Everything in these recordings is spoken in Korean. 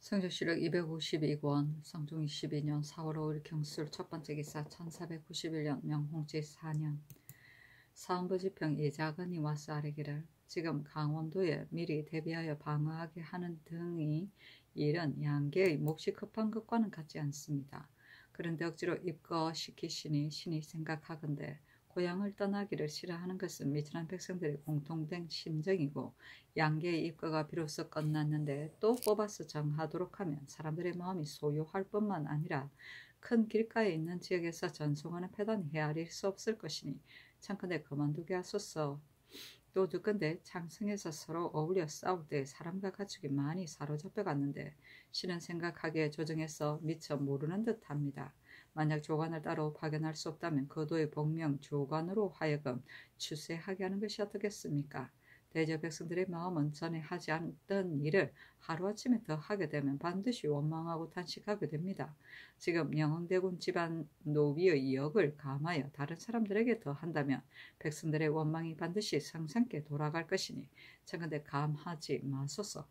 성조실록 252권 성종 22년 4월 5일 경술 첫번째 기사 1491년 명홍지 4년 사헌부지평 예자근이 와서 아뢰기를 지금 강원도에 미리 대비하여 방어하게 하는 등의 일은 양계의 몫이 급한 것과는 같지 않습니다. 그런데 억지로 입거시키시니 신이 생각하건대 고향을 떠나기를 싫어하는 것은 미천한 백성들의 공통된 심정이고 양계의 입거가 비로소 끝났는데 또 뽑아서 정하도록 하면 사람들의 마음이 소요할 뿐만 아니라 큰 길가에 있는 지역에서 전송하는 패단이 헤아릴 수 없을 것이니 참컨대 그만두게 하소서. 또 듣건대 창성에서 서로 어울려 싸울 때 사람과 가축이 많이 사로잡혀 갔는데 신은 생각하기에 조정해서 미처 모르는 듯합니다. 만약 조관을 따로 파견할 수 없다면 거도의 복명 조관으로 하여금 추세하게 하는 것이 어떻겠습니까? 대저 백성들의 마음은 전에 하지 않던 일을 하루아침에 더 하게 되면 반드시 원망하고 탄식하게 됩니다. 지금 영흥대군 집안 노비의 역을 감하여 다른 사람들에게 더 한다면 백성들의 원망이 반드시 성상께 돌아갈 것이니 청컨대 감하지 마소서.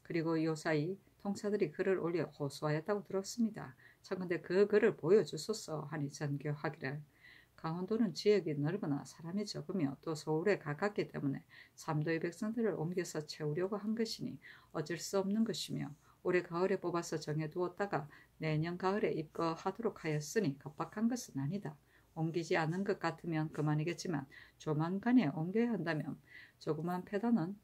그리고 요사이 통사들이 글을 올려 호소하였다고 들었습니다. 청컨대 그 글을 보여주소서 하니 전교하기를 강원도는 지역이 넓으나 사람이 적으며 또 서울에 가깝기 때문에 삼도의 백성들을 옮겨서 채우려고 한 것이니 어쩔 수 없는 것이며 올해 가을에 뽑아서 정해두었다가 내년 가을에 입거하도록 하였으니 급박한 것은 아니다. 옮기지 않은 것 같으면 그만이겠지만 조만간에 옮겨야 한다면 조그만 패단은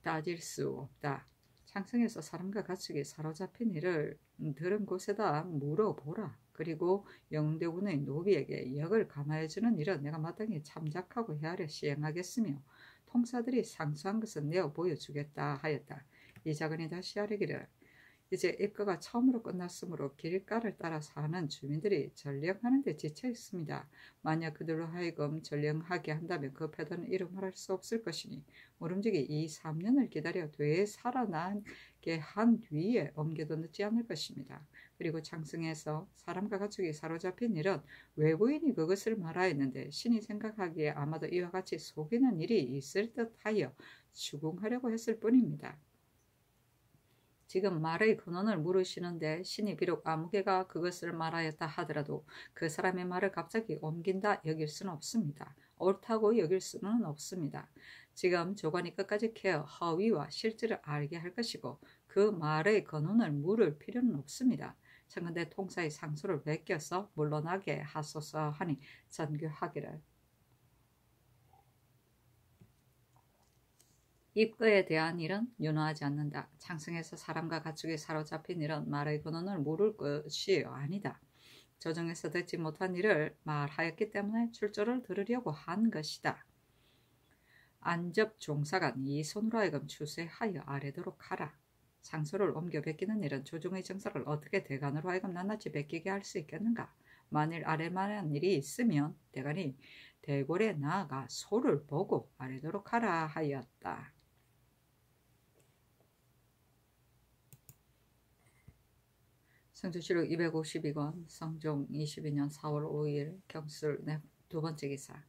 따질 수 없다. 창성에서 사람과 가축이 사로잡힌 일을 들은 곳에다 물어보라. 그리고 영흥대군의 노비에게 역을 감하여주는 일은 내가 마땅히 참작하고 헤아려 시행하겠으며 통사들이 상수한 것은 내어 보여주겠다 하였다. 이자근이 다시 아뢰기를 이제 입거가 처음으로 끝났으므로 길가를 따라 사는 주민들이 전령하는 데 지쳐 있습니다. 만약 그들로 하여금 전령하게 한다면 그 패단은 이루 말할 수 없을 것이니 모름지기 2-3년을 기다려 되에 살아나게 한 뒤에 옮겨도 늦지 않을 것입니다. 그리고 창성에서 사람과 가축이 사로잡힌 일은 외부인이 그것을 말하였는데 신이 생각하기에 아마도 이와 같이 속이는 일이 있을 듯하여 추궁하려고 했을 뿐입니다. 지금 말의 근원을 물으시는데 신이 비록 아무개가 그것을 말하였다 하더라도 그 사람의 말을 갑자기 옮긴다 여길 수는 없습니다. 옳다고 여길 수는 없습니다. 지금 조관이 끝까지 케어 허위와 실질을 알게 할 것이고 그 말의 근원을 물을 필요는 없습니다. 청컨대 통사의 상소를 베껴서 물러나게 하소서 하니 전교하기를 입거에 대한 일은 윤호하지 않는다. 창성에서 사람과 가축이 사로잡힌 일은 말의 근원을 물을 것이 아니다. 조정에서 듣지 못한 일을 말하였기 때문에 출조를 들으려고 한 것이다. 안접 종사관 이 손으로 하여금 추세하여 아뢰도록 하라. 상소를 옮겨 베끼는 일은 조정의 정사를 어떻게 대간으로 하여금 낱낱이 베끼게 할 수 있겠는가? 만일 아뢰만한 일이 있으면 대간이 대궐에 나아가 소를 보고 아뢰도록 하라 하였다. 성조실록 252권 성종 22년 4월 5일 경술 두번째 기사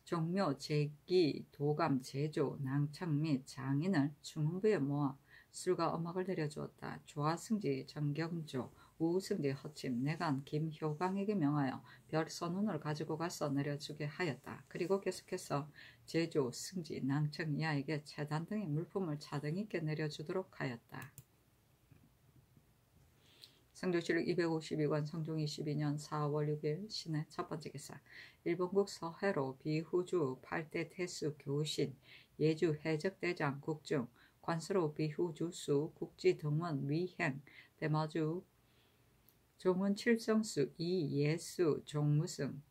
종묘, 제기, 도감, 제조, 낭창 및 장인을 중흥부에 모아 술과 음악을 내려주었다. 조하승지, 정경조, 우승지, 허침, 내간, 김효광에게 명하여 별선운을 가지고 가서 내려주게 하였다. 그리고 계속해서 제조, 승지, 낭청 이하에게 채단 등의 물품을 차등 있게 내려주도록 하였다. 성조실록 252권 성종 22년 4월 6일 신의 첫번째 기사 일본국 서해로 비후주 8대 태수 교신 예주 해적대장 국중 관서로 비후주수 국지 등원 위행 대마주 종은 칠성수 이예수 종무승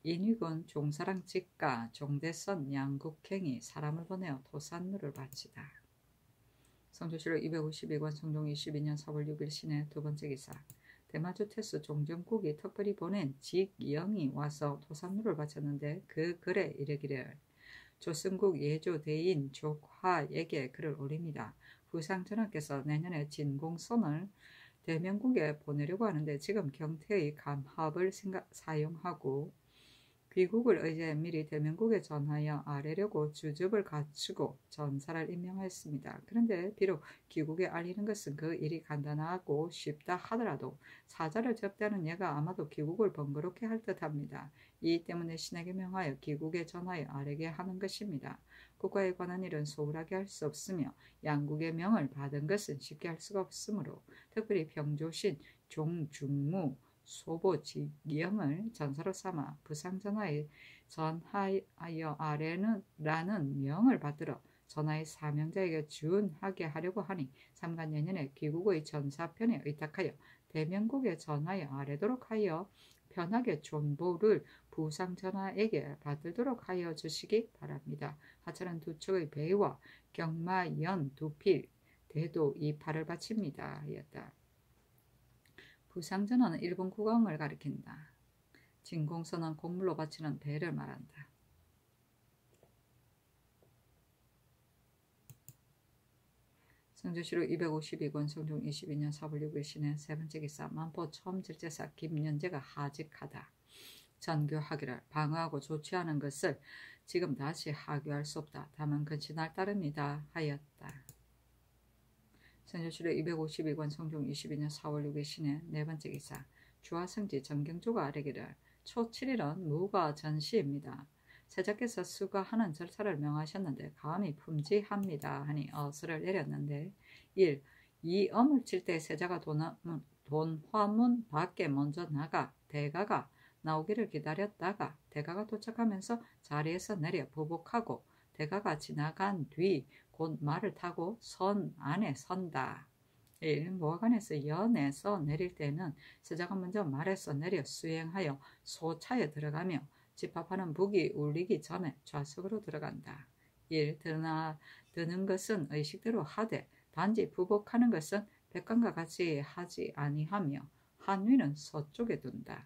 인위군 종사랑 직가 종대선 양국행이 사람을 보내어 토산누를 바치다. 성조실록 252권 성종 22년 4월 6일 신의 두번째 기사 대마주 태수 종정국이 특별히 보낸 직영이 와서 토산누를 바쳤는데 그 글에 이르기를 조승국 예조 대인 족화에게 글을 올립니다. 후상 전하께서 내년에 진공선을 대명국에 보내려고 하는데 지금 경태의 감합을 사용하고 비국을 의지해 미리 대명국에 전하여 아뢰려고 주접을 갖추고 전사를 임명하였습니다. 그런데 비록 귀국에 알리는 것은 그 일이 간단하고 쉽다 하더라도 사자를 접대하는 예가 아마도 귀국을 번거롭게 할 듯합니다. 이 때문에 신에게 명하여 귀국에 전하여 아뢰게 하는 것입니다. 국가에 관한 일은 소홀하게 할 수 없으며 양국의 명을 받은 것은 쉽게 할 수가 없으므로 특별히 병조신 종중무 소보직영을 전사로 삼아 부상전하에 전하여 아뢰라는 명을 받들어 전하의 사명자에게 준하게 하려고 하니 삼가 내년에 귀국의 전사편에 의탁하여 대명국에 전하여 아뢰도록 하여 편하게 존보를 부상전하에게 받들도록 하여 주시기 바랍니다. 하찮은 두 척의 배와 경마연 두 필, 대도 이 팔을 바칩니다. 하였다. 부상전하는 일본 국왕을 가리킨다. 진공선은 곡물로 바치는 배를 말한다. 성조실록 252권 성종 22년 4월 6일 신의 세 번째 기사 만포 첨질제사 김연재가 하직하다. 전교하기를 방어하고 조치하는 것을 지금 다시 하교할 수 없다. 다만 근신할 따름이다 하였다. 성조실록 252권 성종 22년 4월 6일 신의 네 번째 기사 주화성지 정경조가 아뢰기를 초 7일은 무가 전시입니다. 세자께서 수거하는 절차를 명하셨는데 감히 품지합니다 하니 어수를 내렸는데 1. 이 엄을 칠 때 세자가 돈 화문 밖에 먼저 나가 대가가 나오기를 기다렸다가 대가가 도착하면서 자리에서 내려 보복하고 대가가 지나간 뒤 곧 말을 타고 선 안에 선다. 1. 모화관에서 연에서 내릴 때는 세자가 먼저 말에서 내려 수행하여 소차에 들어가며 집합하는 북이 울리기 전에 좌석으로 들어간다. 1. 드는 것은 의식대로 하되 단지 부복하는 것은 백관과 같이 하지 아니하며 한위는 서쪽에 둔다.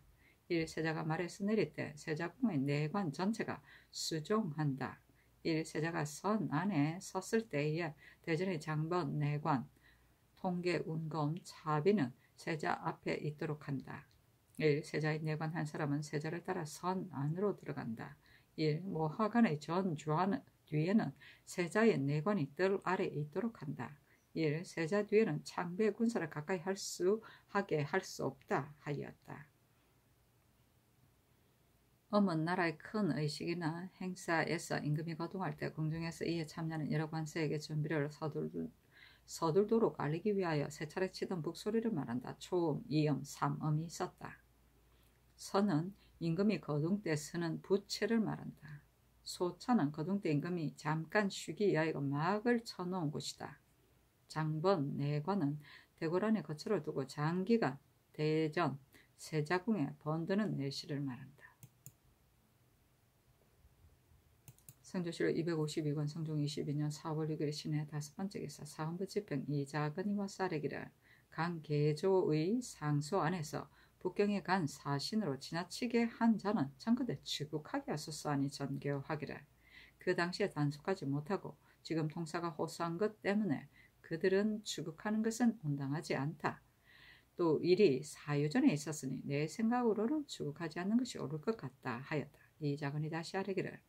1. 세자가 말에서 내릴 때 세자궁의 내관 전체가 수종한다. 1. 세자가 선 안에 섰을 때에 대전의 장번 내관, 통계, 운검, 차비는 세자 앞에 있도록 한다. 1. 세자의 내관 한 사람은 세자를 따라 선 안으로 들어간다. 1. 모화관의 전 주한 뒤에는 세자의 내관이 뜰 아래 있도록 한다. 1. 세자 뒤에는 창배 군사를 가까이 하게 할 수 없다 하였다. 엄은 나라의 큰 의식이나 행사에서 임금이 거동할 때 궁중에서 이에 참여하는 여러 관세에게 준비를 서둘도록 알리기 위하여 세 차례 치던 북소리를 말한다. 초음, 이음, 삼음이 있었다. 선은 임금이 거동 때 쓰는 부채를 말한다. 소차는 거동 때 임금이 잠깐 쉬기 위하여 막을 쳐놓은 곳이다. 장번, 내관은 대궐 안에 거처를 두고 장기간 대전, 세자궁에 번드는 내시를 말한다. 성조실록 252권 성종 22년 4월 6일 신의 다섯 번째 기사 사헌부지평 이자근이 와서 아뢰기를 강계조의 상소 안에서 북경에 간 사신으로 지나치게 한 자는 청컨대 취국하게 하소서 하니 전교하기를 그 당시에 단속하지 못하고 지금 통사가 호소한 것 때문에 그들은 취국하는 것은 온당하지 않다. 또 일이 사유전에 있었으니 내 생각으로는 취국하지 않는 것이 옳을 것 같다 하였다. 이자근이 다시 아뢰기를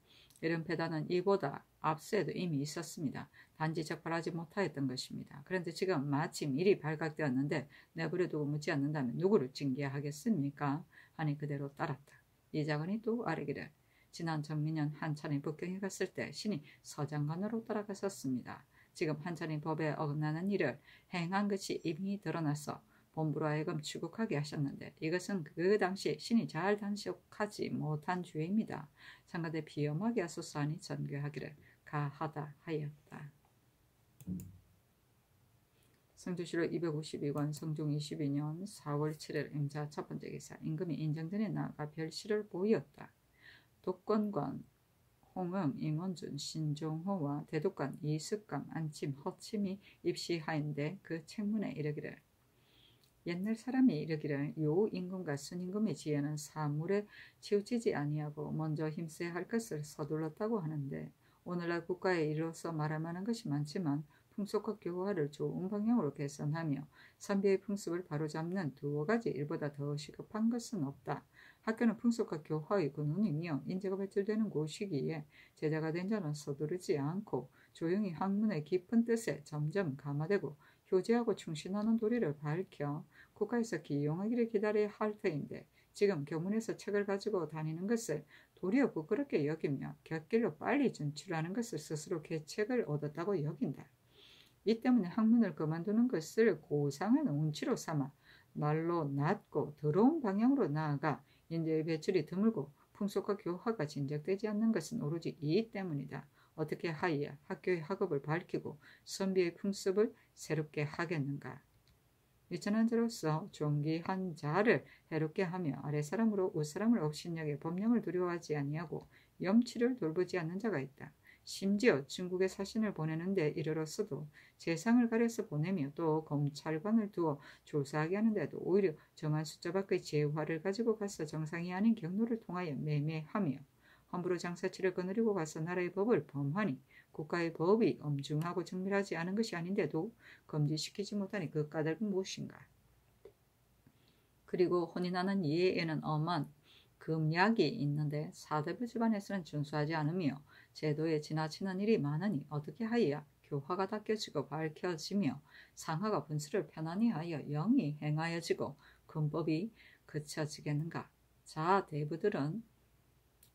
이런 배단은 이보다 앞서에도 이미 있었습니다. 단지 적발하지 못하였던 것입니다. 그런데 지금 마침 일이 발각되었는데 내버려두고 묻지 않는다면 누구를 징계하겠습니까? 하니 그대로 따랐다. 이자근이 또 아뢰기를 지난 정민년 한찬이 북경에 갔을 때 신이 서장관으로 따라갔었습니다. 지금 한찬이 법에 어긋나는 일을 행한 것이 이미 드러나서 본부로 하여금 취국하게 하셨는데 이것은 그 당시 신이 잘 단속하지 못한 죄입니다. 상가대 비엄하게 하소서 하니 전교하기를 가하다 하였다. 성조실록 252권 성종 22년 4월 7일 임자 첫 번째 기사 임금이 인정전에 나가 별시를 보였다. 독권관 홍응, 임원준, 신종호와 대독관 이숙감, 안침, 허침이 입시하인데 그 책문에 이르기를 옛날 사람이 이르기를 요 임금과 순임금의 지혜는 사물에 치우치지 아니하고 먼저 힘써야 할 것을 서둘렀다고 하는데 오늘날 국가에 이르러서 말할만한 것이 많지만 풍속과 교화를 좋은 방향으로 개선하며 선비의 풍습을 바로잡는 두어 가지 일보다 더 시급한 것은 없다. 학교는 풍속과 교화의 근원이며 인재가 발달되는 곳이기에 제자가 된 자는 서두르지 않고 조용히 학문의 깊은 뜻에 점점 감화되고 효제하고 충신하는 도리를 밝혀 국가에서 기용하기를 기다려야 할 터인데 지금 교문에서 책을 가지고 다니는 것을 도리어 부끄럽게 여기며 곁길로 빨리 전출하는 것을 스스로 계책을 얻었다고 여긴다. 이 때문에 학문을 그만두는 것을 고상한 운치로 삼아 날로 낮고 더러운 방향으로 나아가 인재의 배출이 드물고 풍속과 교화가 진작되지 않는 것은 오로지 이 때문이다. 어떻게 하여야 학교의 학업을 밝히고 선비의 풍습을 새롭게 하겠는가. 유천한 자로서 존귀한 자를 해롭게 하며 아랫사람으로 윗사람을 업신여겨 법령을 두려워하지 아니하고 염치를 돌보지 않는 자가 있다. 심지어 중국에 사신을 보내는데 이르렀어도 재상을 가려서 보내며 또 검찰관을 두어 조사하게 하는데도 오히려 정한 숫자 밖의 재화를 가지고 가서 정상이 아닌 경로를 통하여 매매하며 함부로 장사치를 거느리고 가서 나라의 법을 범하니 국가의 법이 엄중하고 정밀하지 않은 것이 아닌데도 금지시키지 못하니 그 까닭은 무엇인가. 그리고 혼인하는 이에는 엄한 금약이 있는데 사대부 집안에서는 준수하지 않으며 제도에 지나치는 일이 많으니 어떻게 하여야 교화가 닦여지고 밝혀지며 상하가 분수를 편안히 하여 영이 행하여지고 근법이 그쳐지겠는가. 자, 대부들은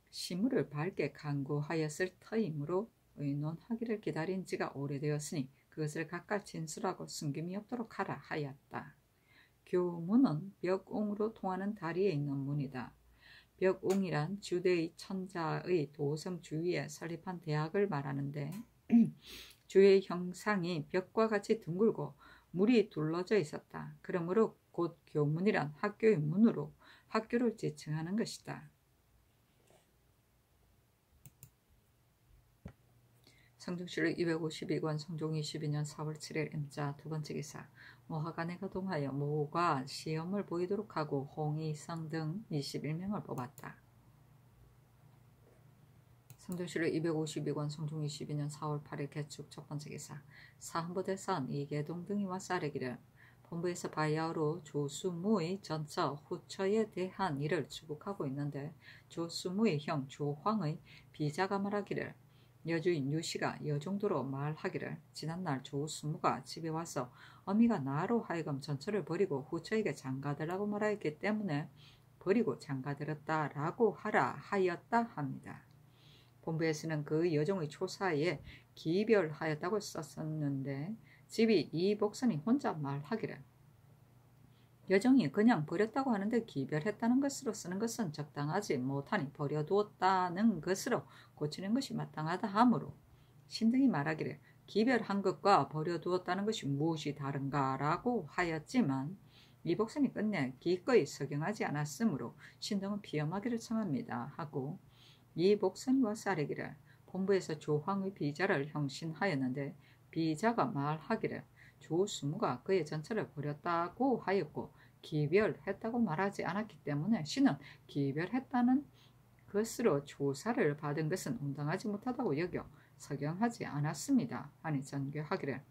시무를 밝게 강구하였을 터이므로 의논하기를 기다린 지가 오래되었으니 그것을 각각 진술하고 숨김이 없도록 하라 하였다. 교문은 벽옹으로 통하는 다리에 있는 문이다. 벽옹이란 주대의 천자의 도성 주위에 설립한 대학을 말하는데 주의 형상이 벽과 같이 둥글고 물이 둘러져 있었다. 그러므로 곧 교문이란 학교의 문으로 학교를 지칭하는 것이다. 성중실록 252권 성종 22년 4월 7일 임자 두 번째 기사. 모하간에 가동하여 모가 시험을 보이도록 하고 홍의성 등 21명을 뽑았다. 성중실록 252권 성종 22년 4월 8일 개축 첫 번째 기사. 사헌부대선 이계동 등이 와서 아뢰기를 본부에서 바야흐로 조수무의 전처 후처에 대한 일을 추국하고 있는데 조수무의 형 조황의 비자가 말하기를 여주인 유씨가 여정도로 말하기를 지난날 조수무가 집에 와서 어미가 나로 하여금 전처를 버리고 후처에게 장가들라고 말하였기 때문에 버리고 장가들었다라고 하라 하였다 합니다. 본부에서는 그 여종의 초사에 기별하였다고 썼었는데 집이 이 복선이 혼자 말하기를 여정이 그냥 버렸다고 하는데 기별했다는 것으로 쓰는 것은 적당하지 못하니 버려두었다는 것으로 고치는 것이 마땅하다 하므로 신등이 말하기를 기별한 것과 버려두었다는 것이 무엇이 다른가 라고 하였지만 이 복선이 끝내 기꺼이 석용하지 않았으므로 신등은 피엄하기를 청합니다 하고 이 복선이 와서 아뢰기를 본부에서 조황의 비자를 형신하였는데 비자가 말하기를 조수무가 그의 전처를 버렸다고 하였고 기별했다고 말하지 않았기 때문에 신은 기별했다는 것으로 조사를 받은 것은 온당하지 못하다고 여겨 석용하지 않았습니다 하니 전개하기를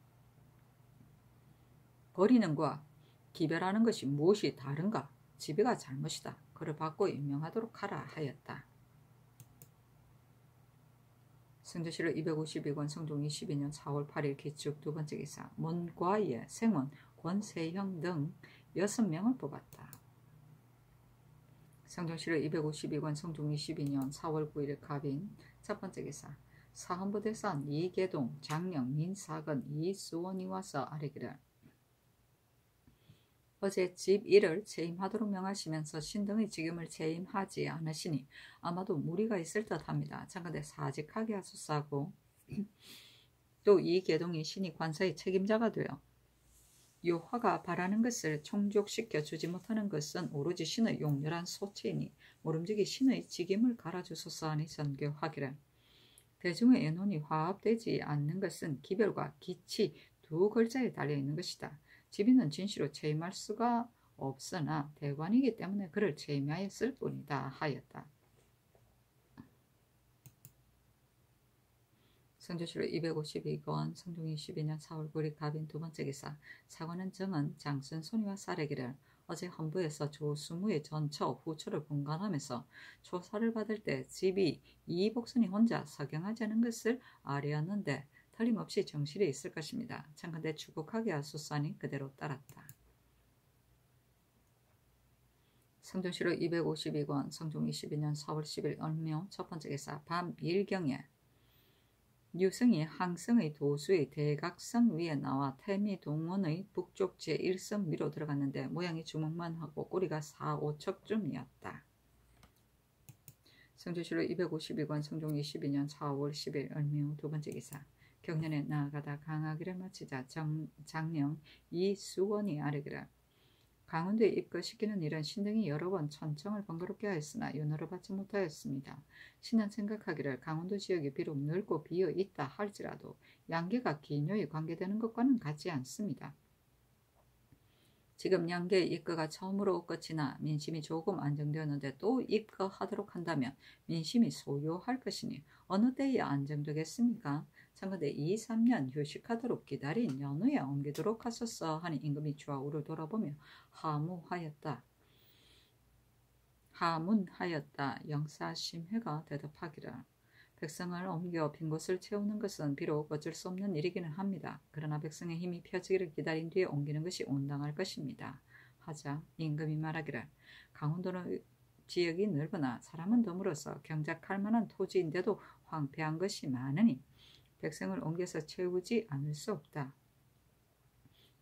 버리는 것과 기별하는 것이 무엇이 다른가. 지비가 잘못이다. 그를 받고 임명하도록 하라 하였다. 성조실록 252권 성종 22년 4월 8일 기축 두 번째 기사. 문과의 생원 권세형 등 6명을 뽑았다. 성종실록 252권 성종 22년 4월 9일 갑인 첫 번째 기사. 사헌부대선 이계동 장령 민사근 이수원이 와서 아뢰기를 어제 집 일을 재임하도록 명하시면서 신등의 직임을 재임하지 않으시니 아마도 무리가 있을 듯합니다. 장간대 사직하게 하소서하고 또 이 계동이 신이 관사의 책임자가 되어 요화가 바라는 것을 충족시켜 주지 못하는 것은 오로지 신의 용렬한 소치이니 모름지기 신의 직임을 갈아주소서 하니 전교하기를 대중의 애논이 화합되지 않는 것은 기별과 기치 두 글자에 달려있는 것이다. 지비는 진시로 재임할 수가 없으나 대관이기 때문에 그를 재임하였을 뿐이다 하였다. 성조실록 252권 성종 22년 4월 9일 갑인 두 번째 기사. 사관은 정은 장순손이와 사례기를 어제 헌부에서 조수무의 전처 후처를 분간하면서 조사를 받을 때 집이 이복순이 혼자 석영하지 않은 것을 아뢰었는데 틀림없이 정실이 있을 것입니다. 참건대 추국하게 하소서하니 그대로 따랐다. 성종시로 252권 성종 22년 4월 10일 언묘 첫번째 기사 밤 1경에 유승이 항성의 도수의 대각선 위에 나와 태미동원의 북쪽 제1성 위로 들어갔는데 모양이 주먹만 하고 꼬리가 4, 5척쯤이었다. 성종시로 252권 성종 22년 4월 10일 언묘 두번째 기사 경년에 나아가다 강하기를 마치자 장령 이수원이 아뢰기를 강원도에 입거시키는 일은 신등이 여러 번 천청을 번거롭게 하였으나 윤허를 받지 못하였습니다. 신은 생각하기를 강원도 지역이 비록 넓고 비어 있다 할지라도 양계가 기묘히 관계되는 것과는 같지 않습니다. 지금 양계의 입거가 처음으로 끝이나 민심이 조금 안정되었는데 또 입거하도록 한다면 민심이 소요할 것이니 어느 때에 안정되겠습니까? 참건대 2, 3년 휴식하도록 기다린 연후에 옮기도록 하소서 하니 임금이 좌우를 돌아보며 하문하였다. 영사심회가 대답하기를 백성을 옮겨 빈 곳을 채우는 것은 비록 어쩔 수 없는 일이기는 합니다. 그러나 백성의 힘이 펴지기를 기다린 뒤에 옮기는 것이 온당할 것입니다. 하자 임금이 말하기를 강원도는 지역이 넓으나 사람은 드물어서 경작할 만한 토지인데도 황폐한 것이 많으니 백성을 옮겨서 채우지 않을 수 없다.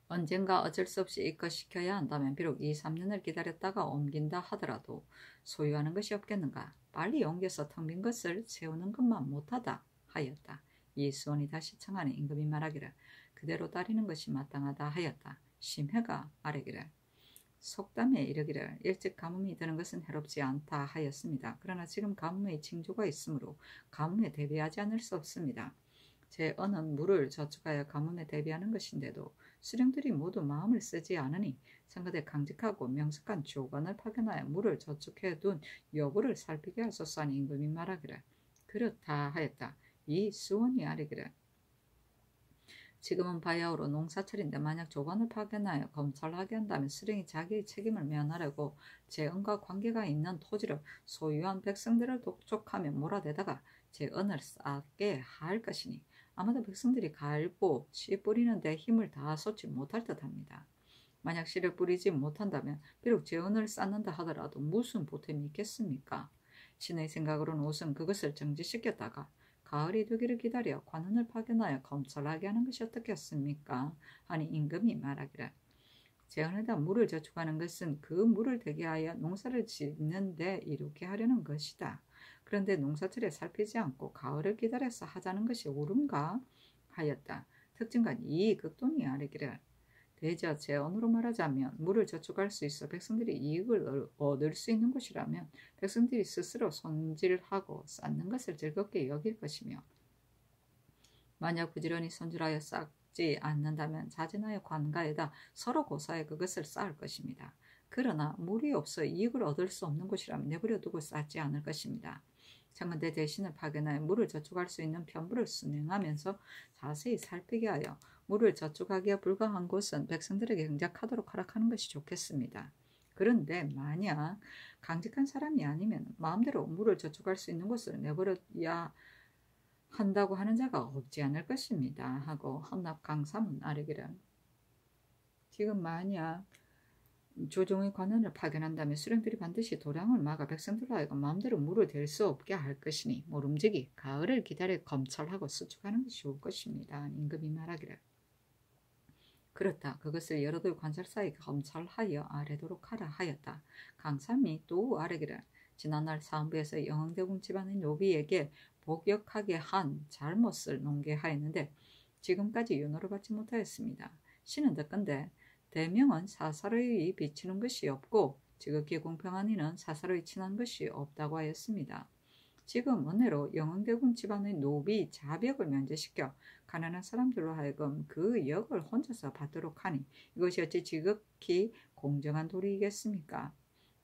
언젠가 어쩔 수 없이 입거시켜야 한다면 비록 2, 3년을 기다렸다가 옮긴다 하더라도 소유하는 것이 없겠는가. 빨리 옮겨서 텅 빈 것을 채우는 것만 못하다 하였다. 이수원이 다시 청하니 임금이 말하기를 그대로 따르는 것이 마땅하다 하였다. 심해가 아뢰기를 속담에 이르기를 일찍 가뭄이 드는 것은 해롭지 않다 하였습니다. 그러나 지금 가뭄의 징조가 있으므로 가뭄에 대비하지 않을 수 없습니다. 제 언은 물을 저축하여 가뭄에 대비하는 것인데도 수령들이 모두 마음을 쓰지 않으니 상가대 강직하고 명석한 조관을 파견하여 물을 저축해 둔 여부를 살피게 하소서 하니 임금이 말하기를 그렇다 하였다. 이 수원이 아뢰기를 지금은 바야흐로 농사철인데 만약 조관을 파견하여 검찰하게 한다면 수령이 자기의 책임을 면하려고 재언과 관계가 있는 토지를 소유한 백성들을 독촉하며 몰아대다가 재언을 쌓게 할 것이니 아마도 백성들이 갈고 씨 뿌리는데 힘을 다 쏟지 못할 듯합니다. 만약 씨를 뿌리지 못한다면 비록 재언을 쌓는다 하더라도 무슨 보탬이 있겠습니까? 신의 생각으로는 우선 그것을 정지시켰다가 가을이 되기를 기다려 관원을 파견하여 검찰하게 하는 것이 어떻겠습니까? 하니 임금이 말하기를 재언에다 물을 저축하는 것은 그 물을 대기하여 농사를 짓는 데 이루게 하려는 것이다. 그런데 농사철에 살피지 않고 가을을 기다려서 하자는 것이 옳은가? 하였다. 특징간 이 극돈이 아뢰기를 대저 재언으로 말하자면 물을 저축할 수 있어 백성들이 이익을 얻을 수 있는 곳이라면 백성들이 스스로 손질하고 쌓는 것을 즐겁게 여길 것이며 만약 부지런히 손질하여 쌓지 않는다면 자진하여 관가에다 서로 고사해 그것을 쌓을 것입니다. 그러나 물이 없어 이익을 얻을 수 없는 곳이라면 내버려 두고 쌓지 않을 것입니다. 청건대 대신을 파견하여 물을 저축할 수 있는 편부를 순행하면서 자세히 살피게 하여 물을 저축하기에 불과한 곳은 백성들에게 경작하도록 허락하는 것이 좋겠습니다. 그런데 만약 강직한 사람이 아니면 마음대로 물을 저축할 수 있는 곳을 내버려야 한다고 하는 자가 없지 않을 것입니다. 하고 헌납강삼은 아뢰기를 지금 만약 조정의 관원을 파견한다면 수령들이 반드시 도량을 막아 백성들로 하여금 마음대로 물을 댈 수 없게 할 것이니 모름지기 가을을 기다려 검찰하고 수축하는 것이 좋을 것입니다. 임금이 말하기를 그렇다. 그것을 여러들 관찰사에 검찰하여 아뢰도록 하라 하였다. 강삼이 또 아뢰기를 지난날 사헌부에서 영흥대군 집안의 노비에게 복역하게 한 잘못을 논개하였는데 지금까지 윤호를 받지 못하였습니다. 신은 듣건대 대명은 사사로이 비치는 것이 없고 지극히 공평한 이는 사사로이 친한 것이 없다고 하였습니다. 지금 은혜로 영흥대군 집안의 노비 자벽을 면제시켜 가난한 사람들로 하여금 그 역을 혼자서 받도록 하니 이것이 어찌 지극히 공정한 도리이겠습니까?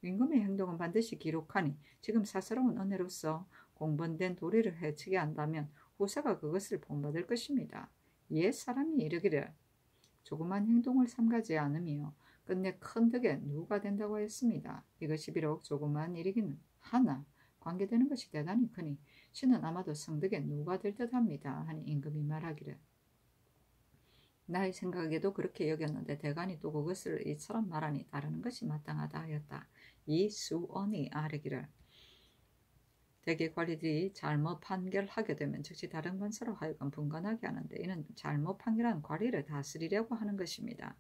임금의 행동은 반드시 기록하니 지금 사사로운 은혜로서 공번된 도리를 해치게 한다면 후사가 그것을 본받을 것입니다. 옛 사람이 이르기를 조그만 행동을 삼가지 않으며 끝내 큰 덕에 누가 된다고 하였습니다. 이것이 비록 조그만 일이긴 하나 관계되는 것이 대단히 크니 신은 아마도 성덕에 누가 될 듯합니다. 하니 임금이 말하기를 나의 생각에도 그렇게 여겼는데 대간이 또 그것을 이처럼 말하니 따르는 것이 마땅하다 하였다. 이 수언이 아뢰기를 대개 관리들이 잘못 판결하게 되면 즉시 다른 관사로 하여금 분간하게 하는데 이는 잘못 판결한 관리를 다스리려고 하는 것입니다.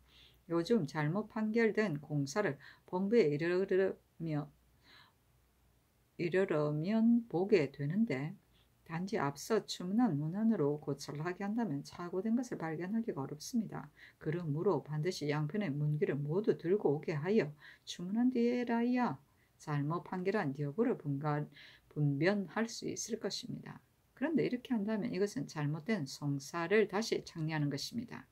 요즘 잘못 판결된 공사를 본부에 이르려면 보게 되는데 단지 앞서 주문한 문안으로 고찰을 하게 한다면 착오된 것을 발견하기가 어렵습니다. 그러므로 반드시 양편의 문기를 모두 들고 오게 하여 주문한 뒤에라야 잘못 판결한 여부를 분변할 수 있을 것입니다. 그런데 이렇게 한다면 이것은 잘못된 송사를 다시 창리하는 것입니다.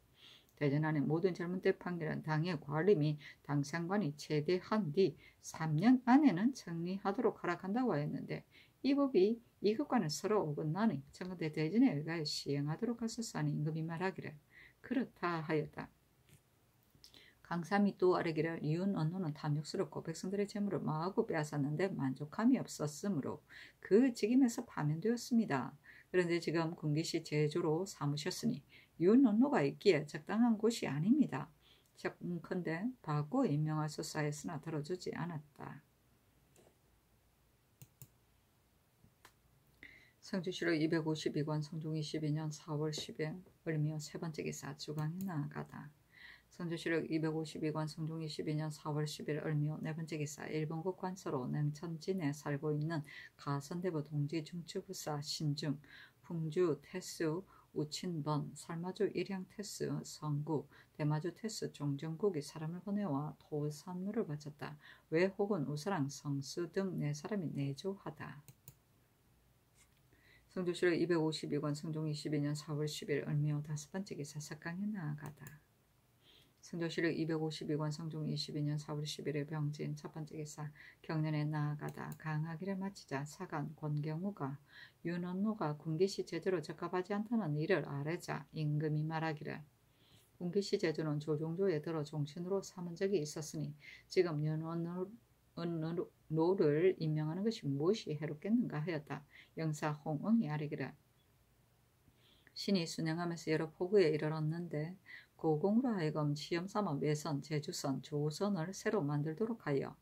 대전안의 모든 잘못된 판결은 당의 관리 및 당상관이 제대한 뒤 3년 안에는 정리하도록 허락한다고 하였는데 이 법이 이것과는 서로 어긋나니 청와대 대전에 의하여 시행하도록 하소서 하니 임금이 말하기를 그렇다 하였다. 강삼이 또 아뢰기를 이윤 언노는 탐욕스럽고 백성들의 재물을 마구 빼앗았는데 만족함이 없었으므로 그 직임에서 파면되었습니다. 그런데 지금 군기시 제조로 삼으셨으니 이윤 언노가 있기에 적당한 곳이 아닙니다. 적컨대 바꿔 임명하소서 하였으나 들어주지 않았다. 성주시록 252권 성종 22년 4월 10일 을미어 세 번째 기사 주강에 나아가다. 성주시록 252권 성종 22년 4월 10일 을미어 네 번째 기사 일본국 관서로 냉천진에 살고 있는 가선대부 동지 중추부사 신중, 풍주 태수, 우친번, 살마주 일양 태수, 성구, 대마주 태수, 종정국이 사람을 보내와 토산물을 바쳤다. 외 혹은 우사랑 성수 등 네 사람이 내조하다. 성주시록 252권 성종 22년 4월 10일 을미어 다섯 번째 기사 석강에 나아가다. 성조시록 252권 성종 22년 4월 10일에 병진 첫 번째 기사 경련에 나아가다. 강하기를 마치자 사간 권경우가 윤원노가 군기시 제도로 적합하지 않다는 일을 아뢰자 임금이 말하기를 군기시 제도는 조종조에 들어 종신으로 삼은 적이 있었으니 지금 윤원노를 임명하는 것이 무엇이 해롭겠는가 하였다. 영사 홍응이 아뢰기를 신이 순행하면서 여러 포구에 이르렀는데 고공으로 하여금 시험삼아 매선, 제주선, 조선을 새로 만들도록 하여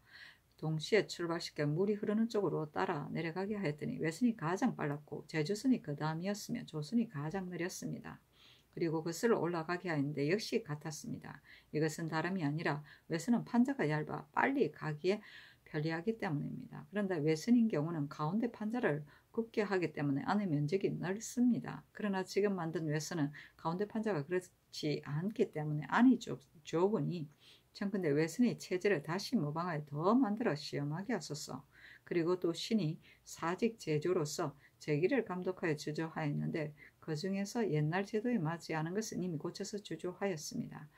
동시에 출발시켜 물이 흐르는 쪽으로 따라 내려가게 하였더니 외선이 가장 빨랐고 제주선이 그 다음이었으며 조선이 가장 느렸습니다. 그리고 그것을 올라가게 하였는데 역시 같았습니다. 이것은 다름이 아니라 외선은 판자가 얇아 빨리 가기에 편리하기 때문입니다. 그런데 외선인 경우는 가운데 판자를 굽게 하기 때문에 안의 면적이 넓습니다. 그러나 지금 만든 외선은 가운데 판자가 그렇지 않기 때문에 안이 좁으니 청컨대 외선의 체제를 다시 모방하여 더 만들어 시험하게 하소서. 그리고 또 신이 사직 제조로서 제기를 감독하여 주조하였는데 그 중에서 옛날 제도에 맞지 않은 것은 이미 고쳐서 주조하였습니다.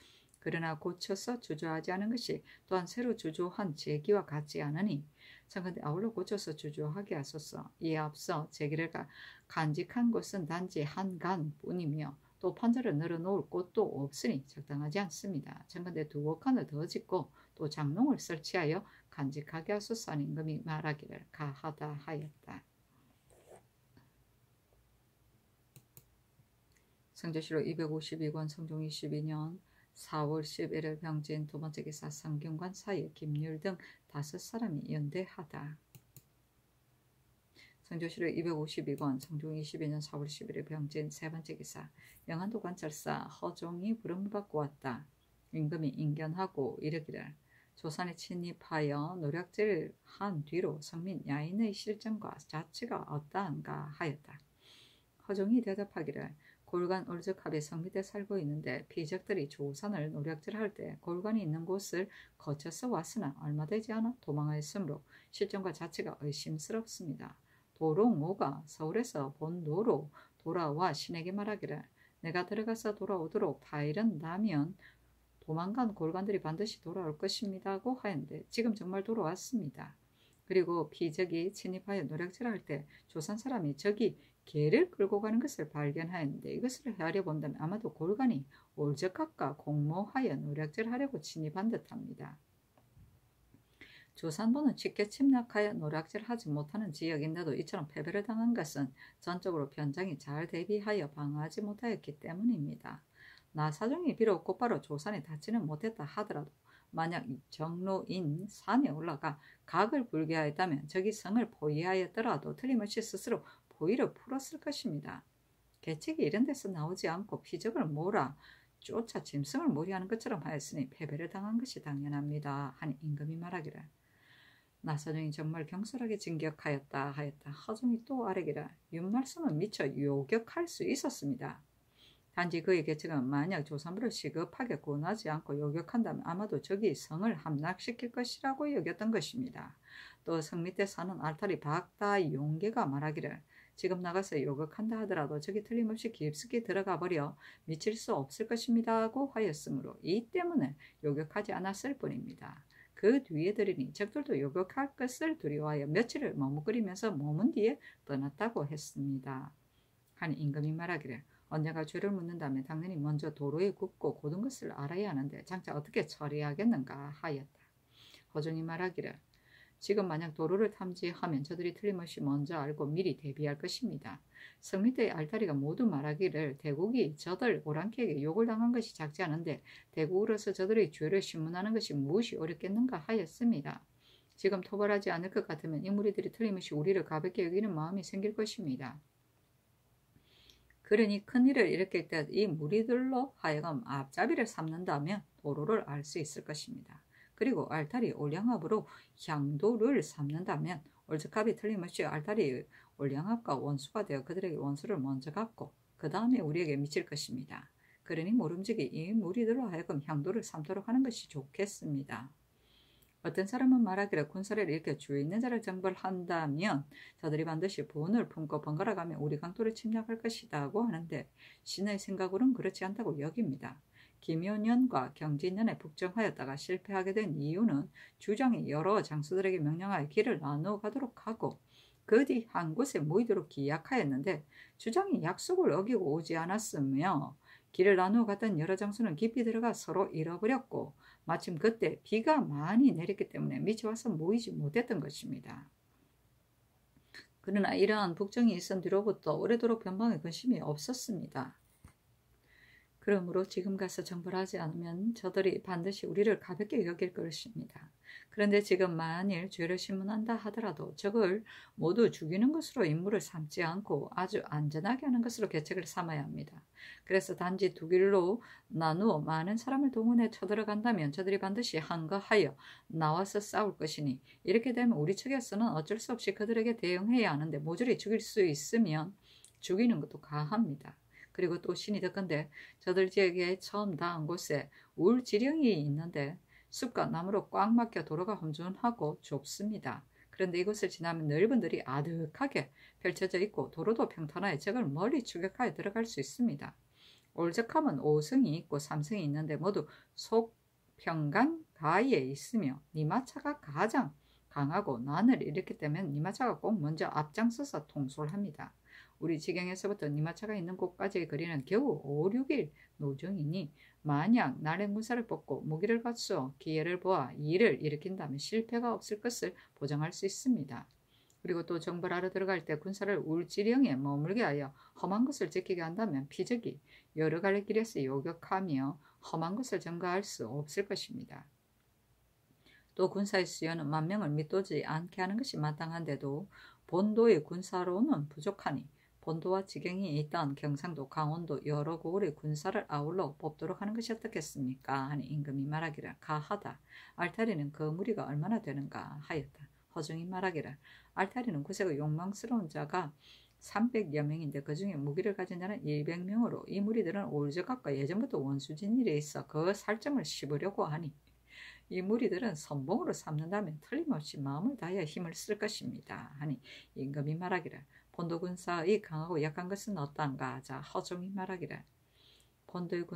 그러나 고쳐서 주조하지 않은 것이 또한 새로 주조한 제기와 같지 않으니 청컨대 아울러 고쳐서 주조하게 하소서. 이에 앞서 제기를 간직한 곳은 단지 한 간뿐이며 또 판자를 늘어놓을 곳도 없으니 적당하지 않습니다. 청컨대 두어 칸을 더 짓고 또 장롱을 설치하여 간직하게 하소서 하는 임금이 말하기를 가하다 하였다. 성조시록 252권 성종 22년 4월 11일 병진 두 번째 기사 성균관 사이에 김율 등 5사람이 연대하다. 성조시록 252권 성종 22년 4월 11일 병진 세 번째 기사 영안도 관찰사 허종이 부름을 받고 왔다. 임금이 인견하고 이르기를 조선에 침입하여 노략질을 한 뒤로 성민 야인의 실정과 자치가 어떠한가 하였다. 허종이 대답하기를 골관 울적합이 성밑에 살고 있는데 피적들이 조선을 노략질할 때 골관이 있는 곳을 거쳐서 왔으나 얼마 되지 않아 도망하였으므로 실정과 자체가 의심스럽습니다. 도롱오가 서울에서 본도로 돌아와 신에게 말하기를 내가 들어가서 돌아오도록 파이른다면 도망간 골관들이 반드시 돌아올 것입니다고 하였는데 지금 정말 돌아왔습니다. 그리고 피적이 침입하여 노략질할 때 조선 사람이 적이 개를 끌고 가는 것을 발견하였는데 이것을 헤아려 본다면 아마도 골간이 올적각과 공모하여 노략질하려고 침입한 듯합니다. 조산보는 쉽게 침략하여 노략질하지 못하는 지역인데도 이처럼 패배를 당한 것은 전적으로 변장이 잘 대비하여 방어하지 못하였기 때문입니다. 나사종이 비록 곧바로 조산에 닿지는 못했다 하더라도 만약 정로인 산에 올라가 각을 불게 하였다면 적이 성을 포위하였더라도 틀림없이 스스로 포위를 풀었을 것입니다. 계책이 이런 데서 나오지 않고 피적을 몰아 쫓아 짐승을 몰이하는 것처럼 하였으니 패배를 당한 것이 당연합니다. 하니 임금이 말하기를 나사정이 정말 경솔하게 진격하였다 하였다. 허종이 또 아뢰기를 윤말씀은 미처 요격할 수 있었습니다. 단지 그의 계책은 만약 조선부를 시급하게 구원하지 않고 요격한다면 아마도 적이 성을 함락시킬 것이라고 여겼던 것입니다. 또 성 밑에 사는 알타리 박다 용계가 말하기를 지금 나가서 요격한다 하더라도 적이 틀림없이 깊숙이 들어가 버려 미칠 수 없을 것입니다고 하였으므로 이 때문에 요격하지 않았을 뿐입니다. 그 뒤에 들으니 적들도 요격할 것을 두려워하여 며칠을 머뭇거리면서 머문 뒤에 떠났다고 했습니다. 하니 임금이 말하기를 언제가 죄를 묻는다면 당연히 먼저 도로에 굽고 고든 것을 알아야 하는데 장차 어떻게 처리하겠는가 하였다. 허종이 말하기를 지금 만약 도로를 탐지하면 저들이 틀림없이 먼저 알고 미리 대비할 것입니다. 성 밑의 알타리가 모두 말하기를 대국이 저들 오랑캐에게 욕을 당한 것이 작지 않은데 대국으로서 저들의 죄를 신문하는 것이 무엇이 어렵겠는가 하였습니다. 지금 토벌하지 않을 것 같으면 이 무리들이 틀림없이 우리를 가볍게 여기는 마음이 생길 것입니다. 그러니 큰일을 일으킬 때 이 무리들로 하여금 앞잡이를 삼는다면 도로를 알 수 있을 것입니다. 그리고 알타리 올량압으로 향도를 삼는다면 올적합이 틀림없이 알타리 올량압과 원수가 되어 그들에게 원수를 먼저 갚고 그 다음에 우리에게 미칠 것입니다. 그러니 모름지기 이 무리들로 하여금 향도를 삼도록 하는 것이 좋겠습니다. 어떤 사람은 말하기를 군사를 일으켜 주에 있는 자를 정벌한다면 저들이 반드시 본을 품고 번갈아가며 우리 강토를 침략할 것이다고 하는데 신의 생각으로는 그렇지 않다고 여깁니다. 김효년과 경진년에 북정하였다가 실패하게 된 이유는 주장이 여러 장수들에게 명령하여 길을 나누어 가도록 하고 그 뒤 한 곳에 모이도록 기약하였는데 주장이 약속을 어기고 오지 않았으며 길을 나누어 갔던 여러 장수는 깊이 들어가 서로 잃어버렸고 마침 그때 비가 많이 내렸기 때문에 미처 와서 모이지 못했던 것입니다. 그러나 이러한 북정이 있은 뒤로부터 오래도록 변방에 근심이 없었습니다. 그러므로 지금 가서 정벌하지 않으면 저들이 반드시 우리를 가볍게 여길 것입니다. 그런데 지금 만일 죄를 신문한다 하더라도 적을 모두 죽이는 것으로 임무를 삼지 않고 아주 안전하게 하는 것으로 계책을 삼아야 합니다. 그래서 단지 두 길로 나누어 많은 사람을 동원해 쳐들어간다면 저들이 반드시 한가하여 나와서 싸울 것이니 이렇게 되면 우리 측에서는 어쩔 수 없이 그들에게 대응해야 하는데 모조리 죽일 수 있으면 죽이는 것도 가합니다. 그리고 또 신이 듣건대 저들 지역에 처음 닿은 곳에 울지령이 있는데 숲과 나무로 꽉 막혀 도로가 험준하고 좁습니다. 그런데 이곳을 지나면 넓은 들이 아득하게 펼쳐져 있고 도로도 평탄하여 적을 멀리 추격하여 들어갈 수 있습니다. 올적함은 5성이 있고 3성이 있는데 모두 속평강 가에 있으며 니마차가 가장 강하고 난을 일으키기 때문에 니마차가 꼭 먼저 앞장서서 통솔합니다. 우리 지경에서부터 니마차가 있는 곳까지의 거리는 겨우 5, 6일 노정이니 만약 날의 군사를 뽑고 무기를 갖추어 기회를 보아 일을 일으킨다면 실패가 없을 것을 보장할 수 있습니다. 그리고 또 정벌하러 들어갈 때 군사를 울지령에 머물게 하여 험한 것을 지키게 한다면 피적이 여러 갈래 길에서 요격하며 험한 것을 전가할 수 없을 것입니다. 또 군사의 수요는 10,000명을 밑도지 않게 하는 것이 마땅한데도 본도의 군사로는 부족하니 본도와 지경이 있던 경상도, 강원도 여러 고을의 군사를 아울러 뽑도록 하는 것이 어떻겠습니까? 하니 임금이 말하기를 가하다. 알타리는 그 무리가 얼마나 되는가 하였다. 허종이 말하기를 알타리는 구세가 욕망스러운 자가 300여 명인데 그 중에 무기를 가진 자는 200명으로 이 무리들은 올적각과 예전부터 원수진 일에 있어 그 살점을 씹으려고 하니 이 무리들은 선봉으로 삼는다면 틀림없이 마음을 다하여 힘을 쓸 것입니다. 하니 임금이 말하기를 본도 군사의 강하고 약한 것은 어떠한가 하자 허종이 말하기를 본도의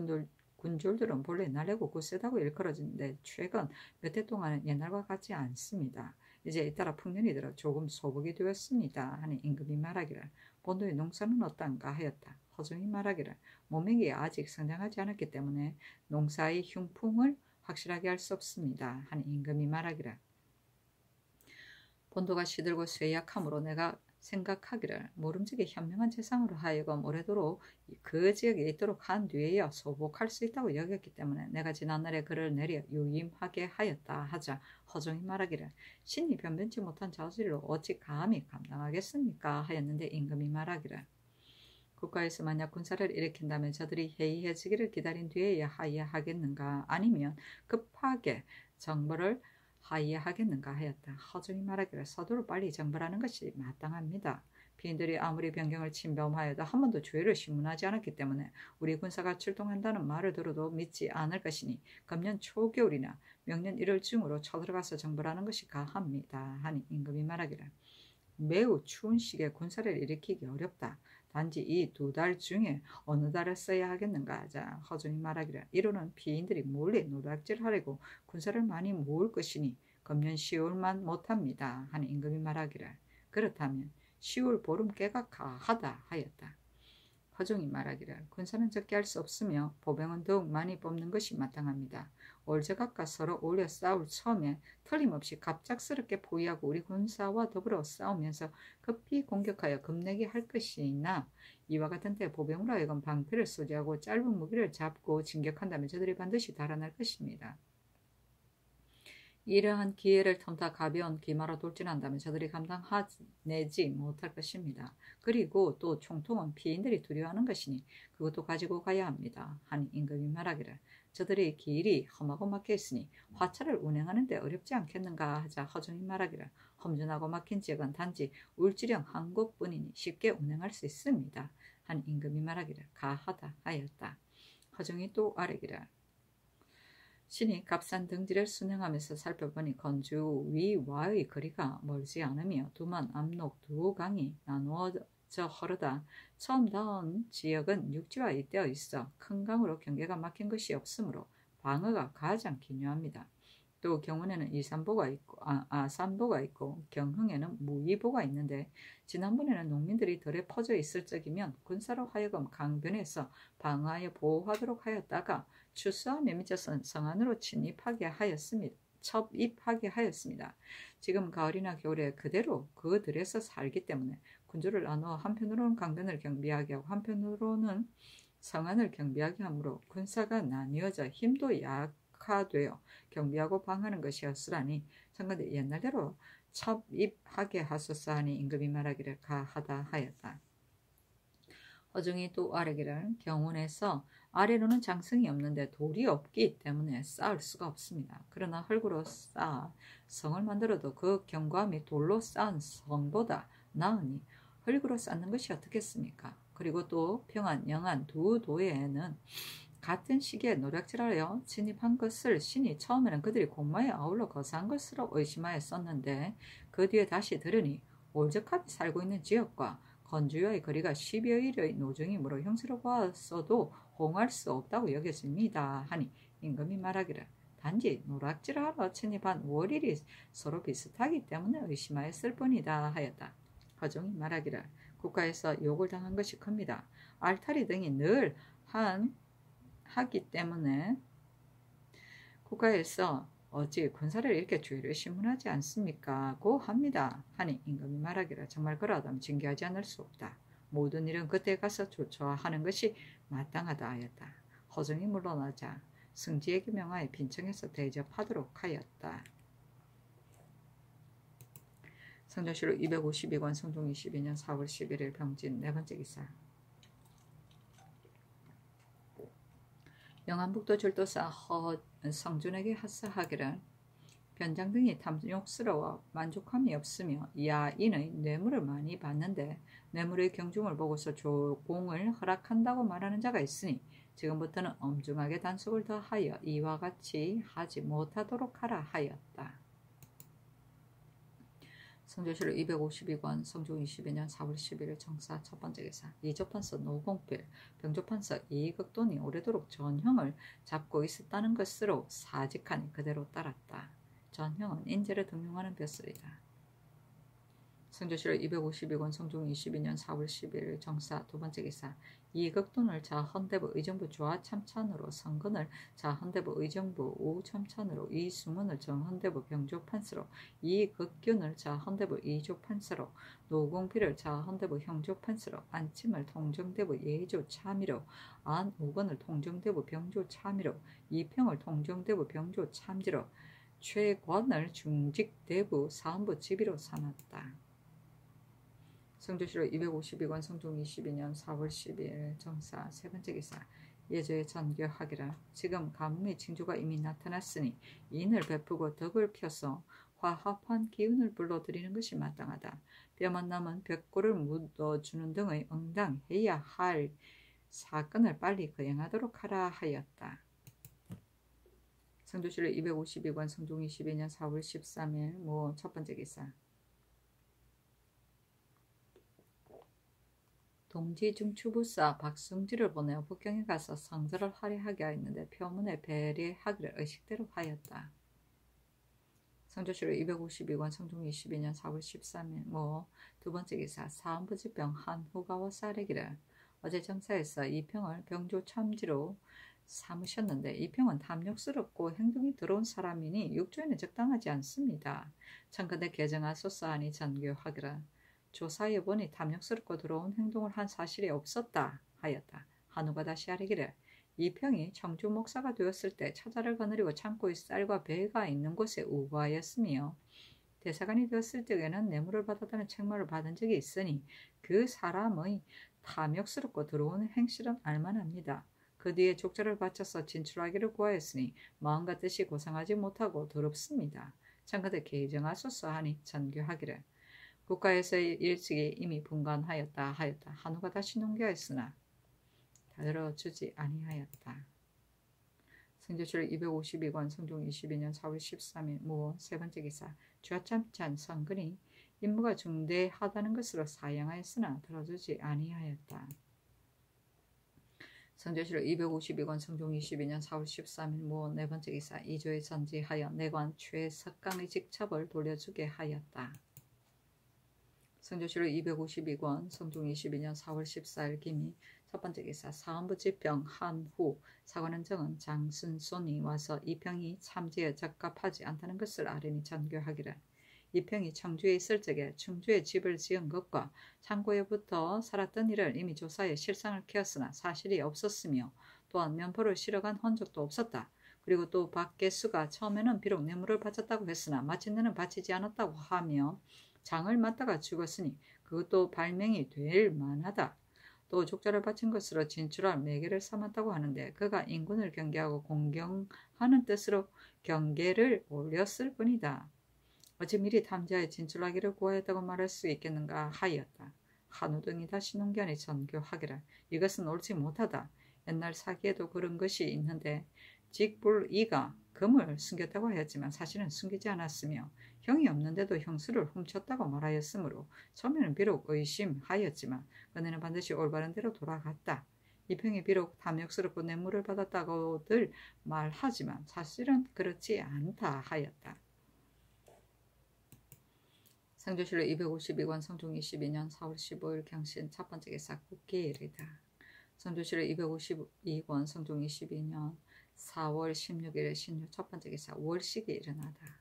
군졸들은 본래 날래고 굳세다고 일컬어지는데 최근 몇 해 동안은 옛날과 같지 않습니다. 이제 잇따라 풍년이 들어 조금 소복이 되었습니다. 하니 임금이 말하기를 본도의 농사는 어떤가 하였다. 허종이 말하기를 모맥이 아직 성장하지 않았기 때문에 농사의 흉풍을 확실하게 할 수 없습니다. 하니 임금이 말하기를 본도가 시들고 쇠약함으로 내가 생각하기를 모름지기 현명한 재상으로 하여금 오래도록 그 지역에 있도록 한 뒤에야 소복할 수 있다고 여겼기 때문에 내가 지난날에 그를 내려 유임하게 하였다 하자 허종이 말하기를 신이 변변치 못한 자질로 어찌 감히 감당하겠습니까 하였는데 임금이 말하기를 국가에서 만약 군사를 일으킨다면 저들이 해이해지기를 기다린 뒤에야 하야하겠는가 아니면 급하게 정벌을 하야하겠는가 하였다. 허종이 말하기를 서두로 빨리 정벌하는 것이 마땅합니다. 비인들이 아무리 변경을 침범하여도 한 번도 주의를 심문하지 않았기 때문에 우리 군사가 출동한다는 말을 들어도 믿지 않을 것이니 금년 초겨울이나 명년 1월 중으로 쳐들어가서 정벌하는 것이 가합니다. 하니 임금이 말하기를 매우 추운 시기에 군사를 일으키기 어렵다. 단지 이 2달 중에 어느 달을 써야 하겠는가 하자 허종이 말하기를 이로는 피인들이 몰래 노략질하려고 군사를 많이 모을 것이니 금년 10월만 못합니다. 하니 임금이 말하기를 그렇다면 10월 보름께가 가하다 하였다. 허종이 말하기를 군사는 적게 할 수 없으며 보병은 더욱 많이 뽑는 것이 마땅합니다. 올제각과 서로 올려 싸울 처음에 틀림없이 갑작스럽게 포위하고 우리 군사와 더불어 싸우면서 급히 공격하여 겁내게 할 것이나 이와 같은 때 보병으로 하여금 방패를 소지하고 짧은 무기를 잡고 진격한다면 저들이 반드시 달아날 것입니다. 이러한 기회를 틈타 가벼운 기마로 돌진한다면 저들이 감당해내지 못할 것입니다. 그리고 또 총통은 피인들이 두려워하는 것이니 그것도 가지고 가야 합니다. 하니 임금이 말하기를 저들의 길이 험하고 막혀 있으니 화차를 운행하는 데 어렵지 않겠는가 하자 허종이 말하기를 험준하고 막힌 지역은 단지 울지령 한 곳뿐이니 쉽게 운행할 수 있습니다. 하니 임금이 말하기를 가하다 하였다. 허종이 또 아뢰기를 신이 값싼 등지를 순행하면서 살펴보니 건주 위와의 거리가 멀지 않으며 두만 압록 두 강이 나누어져 흐르다 처음 닿은 지역은 육지와 잇대어 있어 큰 강으로 경계가 막힌 것이 없으므로 방어가 가장 기묘합니다. 또 경운에는 아산보가 있고 경흥에는 무의보가 있는데 지난번에는 농민들이 덜에 퍼져 있을 적이면 군사로 하여금 강변에서 방어하여 보호하도록 하였다가 추수함에 미쳐서 성안으로 첩입하게 하였습니다. 지금 가을이나 겨울에 그대로 그 들에서 살기 때문에 군주를 나누어 한편으로는 강변을 경비하게 하고 한편으로는 성안을 경비하게 하므로 군사가 나뉘어져 힘도 약화되어 경비하고 방하는 것이었으라니 청컨대 옛날대로 첩입하게 하소서 하니 임금이 말하기를 가하다 하였다. 허종이 또 아뢰기를 경운에서 아래로는 장성이 없는데 돌이 없기 때문에 쌓을 수가 없습니다. 그러나 흙으로 쌓아 성을 만들어도 그 견고함이 돌로 쌓은 성보다 나으니 흙으로 쌓는 것이 어떻겠습니까? 그리고 또 평안, 영안 두 도에는 같은 시기에 노략질하여 진입한 것을 신이 처음에는 그들이 공마에 아울러 거사한 것으로 의심하였었는데 그 뒤에 다시 들으니 올적합이 살고 있는 지역과 건주와의 거리가 10여일의 노중이므로 형세로 보았어도 홍할 수 없다고 여겼습니다. 하니 임금이 말하기를 단지 노략질하러 진입한 월일이 서로 비슷하기 때문에 의심하였을 뿐이다 하였다. 허종이 말하기를 국가에서 욕을 당한 것이 큽니다. 알타리 등이 늘 하기 때문에 국가에서 어찌 군사를 이렇게 주의를 심문하지 않습니까? 고 합니다. 하니 임금이 말하기를 정말 그러하다면 징계하지 않을 수 없다. 모든 일은 그때 가서 조처하는 것이 마땅하다 하였다. 허종이 물러나자 승지에게 명하여 빈청에서 대접하도록 하였다. 성전시로 252권 성종 22년 4월 11일 병진 네 번째 기사. 영안북도 절도사 성준에게 하사하기를 변장 등이 탐욕스러워 만족함이 없으며 야인의 뇌물을 많이 받는데 뇌물의 경중을 보고서 조공을 허락한다고 말하는 자가 있으니 지금부터는 엄중하게 단속을 더하여 이와 같이 하지 못하도록 하라 하였다. 성조실록 252권 성종 22년 4월 11일 정사 첫 번째 기사. 이조판서 노공필 병조판서 이극돈이 오래도록 전형을 잡고 있었다는 것으로 사직하니 그대로 따랐다. 전형은 인재를 등용하는 벼슬이다. 성조실록 252권 성종 22년 4월 10일 정사 두 번째 기사 이극돈을 자 헌대부 의정부 조하참찬으로 성근을 자 헌대부 의정부 우참찬으로 이승훈을 정 헌대부 병조판서로 이극균을 자 헌대부 이조판서로 노공필을 자 헌대부 형조판서로 안침을 통정대부 예조참의로 안우건을 통정대부 병조참의로 이평을 통정대부 병조참지로 최권을 중직대부 사헌부 지비로 삼았다. 성조실록 252권 성종 22년 4월 10일 정사 세 번째 기사 예조에 전교하기라. 지금 가뭄의 징조가 이미 나타났으니 인을 베푸고 덕을 펴서 화합한 기운을 불러들이는 것이 마땅하다. 뼈만 남은 벽골을 묻어주는 등의 응당해야 할 사건을 빨리 거행하도록 하라 하였다. 성조실록 252권 성종 22년 4월 13일 모 첫 번째 기사 동지 중추부사 박승지를 보내어 북경에 가서 상절을 할애하게 하였는데 표문에 배례하기를 의식대로 하였다. 성조실록 252권 성종 22년 4월 13일 모 두 번째 기사 사헌부지병 한후가와 쌀에기를 어제 정사에서 이평을 병조참지로 삼으셨는데 이평은 탐욕스럽고 행동이 더러운 사람이니 육조에는 적당하지 않습니다. 청근대 개정하소서하니 전교하기라. 조사해 보니 탐욕스럽고 더러운 행동을 한 사실이 없었다 하였다. 한우가 다시 아뢰기를 이평이 청주 목사가 되었을 때 처자를 거느리고 창고에 쌀과 배가 있는 곳에 우거하였으며 대사관이 되었을 때에는 뇌물을 받았다는 책망을 받은 적이 있으니 그 사람의 탐욕스럽고 더러운 행실은 알만합니다. 그 뒤에 족절을 바쳐서 진출하기를 구하였으니 마음과 뜻이 고상하지 못하고 더럽습니다. 청근대 개정하소서 하니 전교하기를 국가에서의 일찍이 이미 분간하였다 하였다. 한우가 다시 농교하였으나 들어주지 아니하였다. 성조실록 252권 성종 22년 4월 13일 무 세 번째 기사 주하참찬 성근이 임무가 중대하다는 것으로 사양하였으나 들어주지 아니하였다. 성조실록 252권 성종 22년 4월 13일 무 네 번째 기사 이조에 전지하여 내관 최석강의 직첩을 돌려주게 하였다. 성조실록 252권 성종 22년 4월 14일 기미 첫 번째 기사 사헌부지병 한후 사관원 정은 장순손이 와서 이평이 참지에 적합하지 않다는 것을 아뢰니 전교하기를 이평이 청주에 있을 적에 충주에 집을 지은 것과 창고에부터 살았던 일을 이미 조사해 실상을 캐었으나 사실이 없었으며 또한 면포를 실어간 흔적도 없었다. 그리고 또 박계수가 처음에는 비록 뇌물을 바쳤다고 했으나 마침내는 바치지 않았다고 하며 장을 맞다가 죽었으니 그것도 발명이 될 만하다. 또 족자를 바친 것으로 진출할 매개를 삼았다고 하는데 그가 인군을 경계하고 공경하는 뜻으로 경계를 올렸을 뿐이다. 어찌 미리 탐지하여 진출하기를 구하였다고 말할 수 있겠는가 하였다. 한우 등이 다시 농견에 전교하기를 이것은 옳지 못하다. 옛날 사기에도 그런 것이 있는데 직불이가 금을 숨겼다고 하였지만 사실은 숨기지 않았으며 형이 없는데도 형수를 훔쳤다고 말하였으므로 처음에는 비록 의심하였지만 그는 반드시 올바른 대로 돌아갔다. 이평이 비록 탐욕스럽고 뇌물을 받았다고들 말하지만 사실은 그렇지 않다 하였다. 성조실록 252권 성종 22년 4월 15일 경신 첫 번째 기사 국기일이다. 성조실록 252권 성종 22년 4월 16일 신유 첫 번째 기사 월식이 일어나다.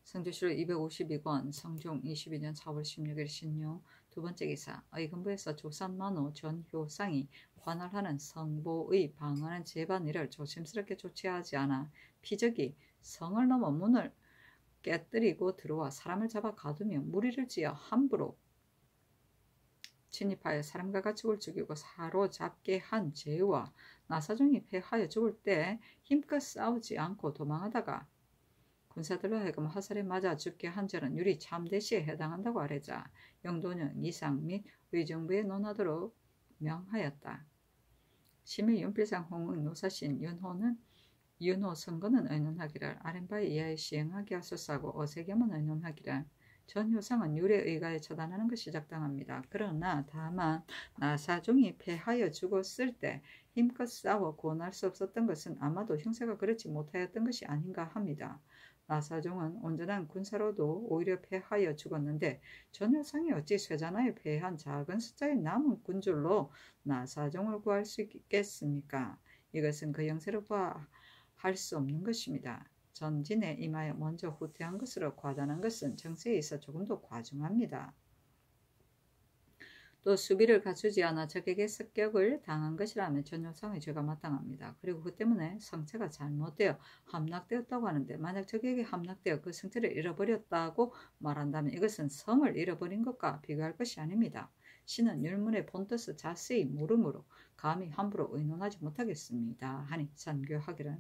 성조실록 252권 성종 22년 4월 16일 신유 두 번째 기사 의금부에서 조선만호 전효상이 관할하는 성보의 방하는 재반일을 조심스럽게 조치하지 않아 피적이 성을 넘어 문을 깨뜨리고 들어와 사람을 잡아 가두며 무리를 지어 함부로 침입하여 사람과 가축을 죽이고 사로잡게 한 죄와 나사종이 패하여 죽을 때 힘껏 싸우지 않고 도망하다가 군사들로 하여금 화살에 맞아 죽게 한 죄는 유리 참대시에 해당한다고 아뢰자 영도년 이상 및 의정부에 논하도록 명하였다. 심의 윤필상 홍응 노사신 윤호 선거는 의논하기를 아랫바에 이하에 시행하게 하소서하고 어세겸은 의논하기를 전 효상은 율에 의가에 처단하는 것이 적당합니다. 그러나 다만 나사종이 패하여 죽었을 때 힘껏 싸워 구원할 수 없었던 것은 아마도 형세가 그렇지 못하였던 것이 아닌가 합니다. 나사종은 온전한 군사로도 오히려 패하여 죽었는데 전효상이 어찌 쇠잔하에 패한 작은 숫자의 남은 군줄로 나사종을 구할 수 있겠습니까? 이것은 그 영세로 할 수 없는 것입니다. 전진에 임하여 먼저 후퇴한 것으로 과단한 것은 정세에 있어 조금도 과중합니다. 또 수비를 갖추지 않아 적에게 습격을 당한 것이라면 전효상의 죄가 마땅합니다. 그리고 그 때문에 성체가 잘못되어 함락되었다고 하는데 만약 적에게 함락되어 그 성체를 잃어버렸다고 말한다면 이것은 성을 잃어버린 것과 비교할 것이 아닙니다. 신은 율문의 본뜻을 자세히 모르므로 감히 함부로 의논하지 못하겠습니다. 하니 선교하기를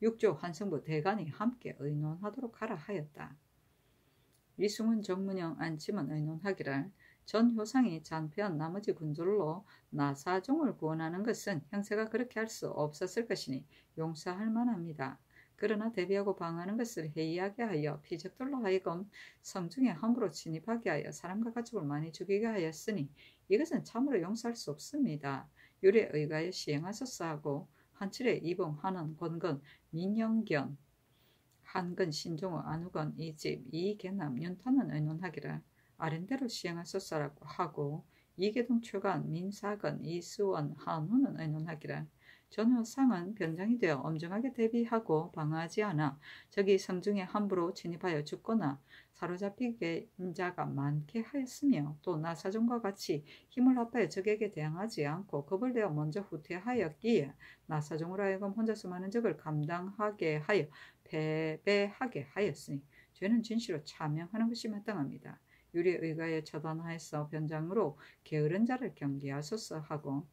육조 환승부 대간이 함께 의논하도록 하라 하였다. 이승훈 정문영 안침은 의논하기를 전 효상이 잔패한 나머지 군졸로 나사종을 구원하는 것은 형세가 그렇게 할 수 없었을 것이니 용서할 만합니다. 그러나 대비하고 방하는 것을 해이하게 하여 피적들로 하여금 성중에 함부로 진입하게 하여 사람과 가축을 많이 죽이게 하였으니 이것은 참으로 용서할 수 없습니다. 율에 의가에 시행하소서 하고 한칠에 이봉, 한원, 권건, 민영견, 한근, 신종호, 안우건, 이집, 이계남, 윤탄은 의논하기를 아랜대로 시행하소서라고 하고 이계동, 최관, 민사건, 이수원, 한우는 의논하기를 전효상은 변장이 되어 엄정하게 대비하고 방어하지 않아 적이 성중에 함부로 진입하여 죽거나 사로잡히게 인자가 많게 하였으며 또 나사종과 같이 힘을 합하여 적에게 대항하지 않고 겁을 내어 먼저 후퇴하였기에 나사종으로 하여금 혼자서 많은 적을 감당하게 하여 패배하게 하였으니 죄는 진실로 차명하는 것이 마땅합니다. 율에 의가에 처단하여서 변장으로 게으른 자를 경계하소서 하고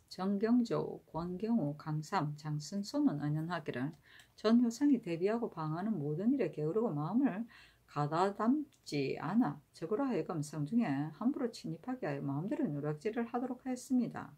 정경조, 권경우, 강삼, 장순소는 의논하기를 전효상이 대비하고 방하는 모든 일에 게으르고 마음을 가다담지 않아 적으로 하여금 성중에 함부로 침입하게 하여 마음대로 누락질을 하도록 하였습니다.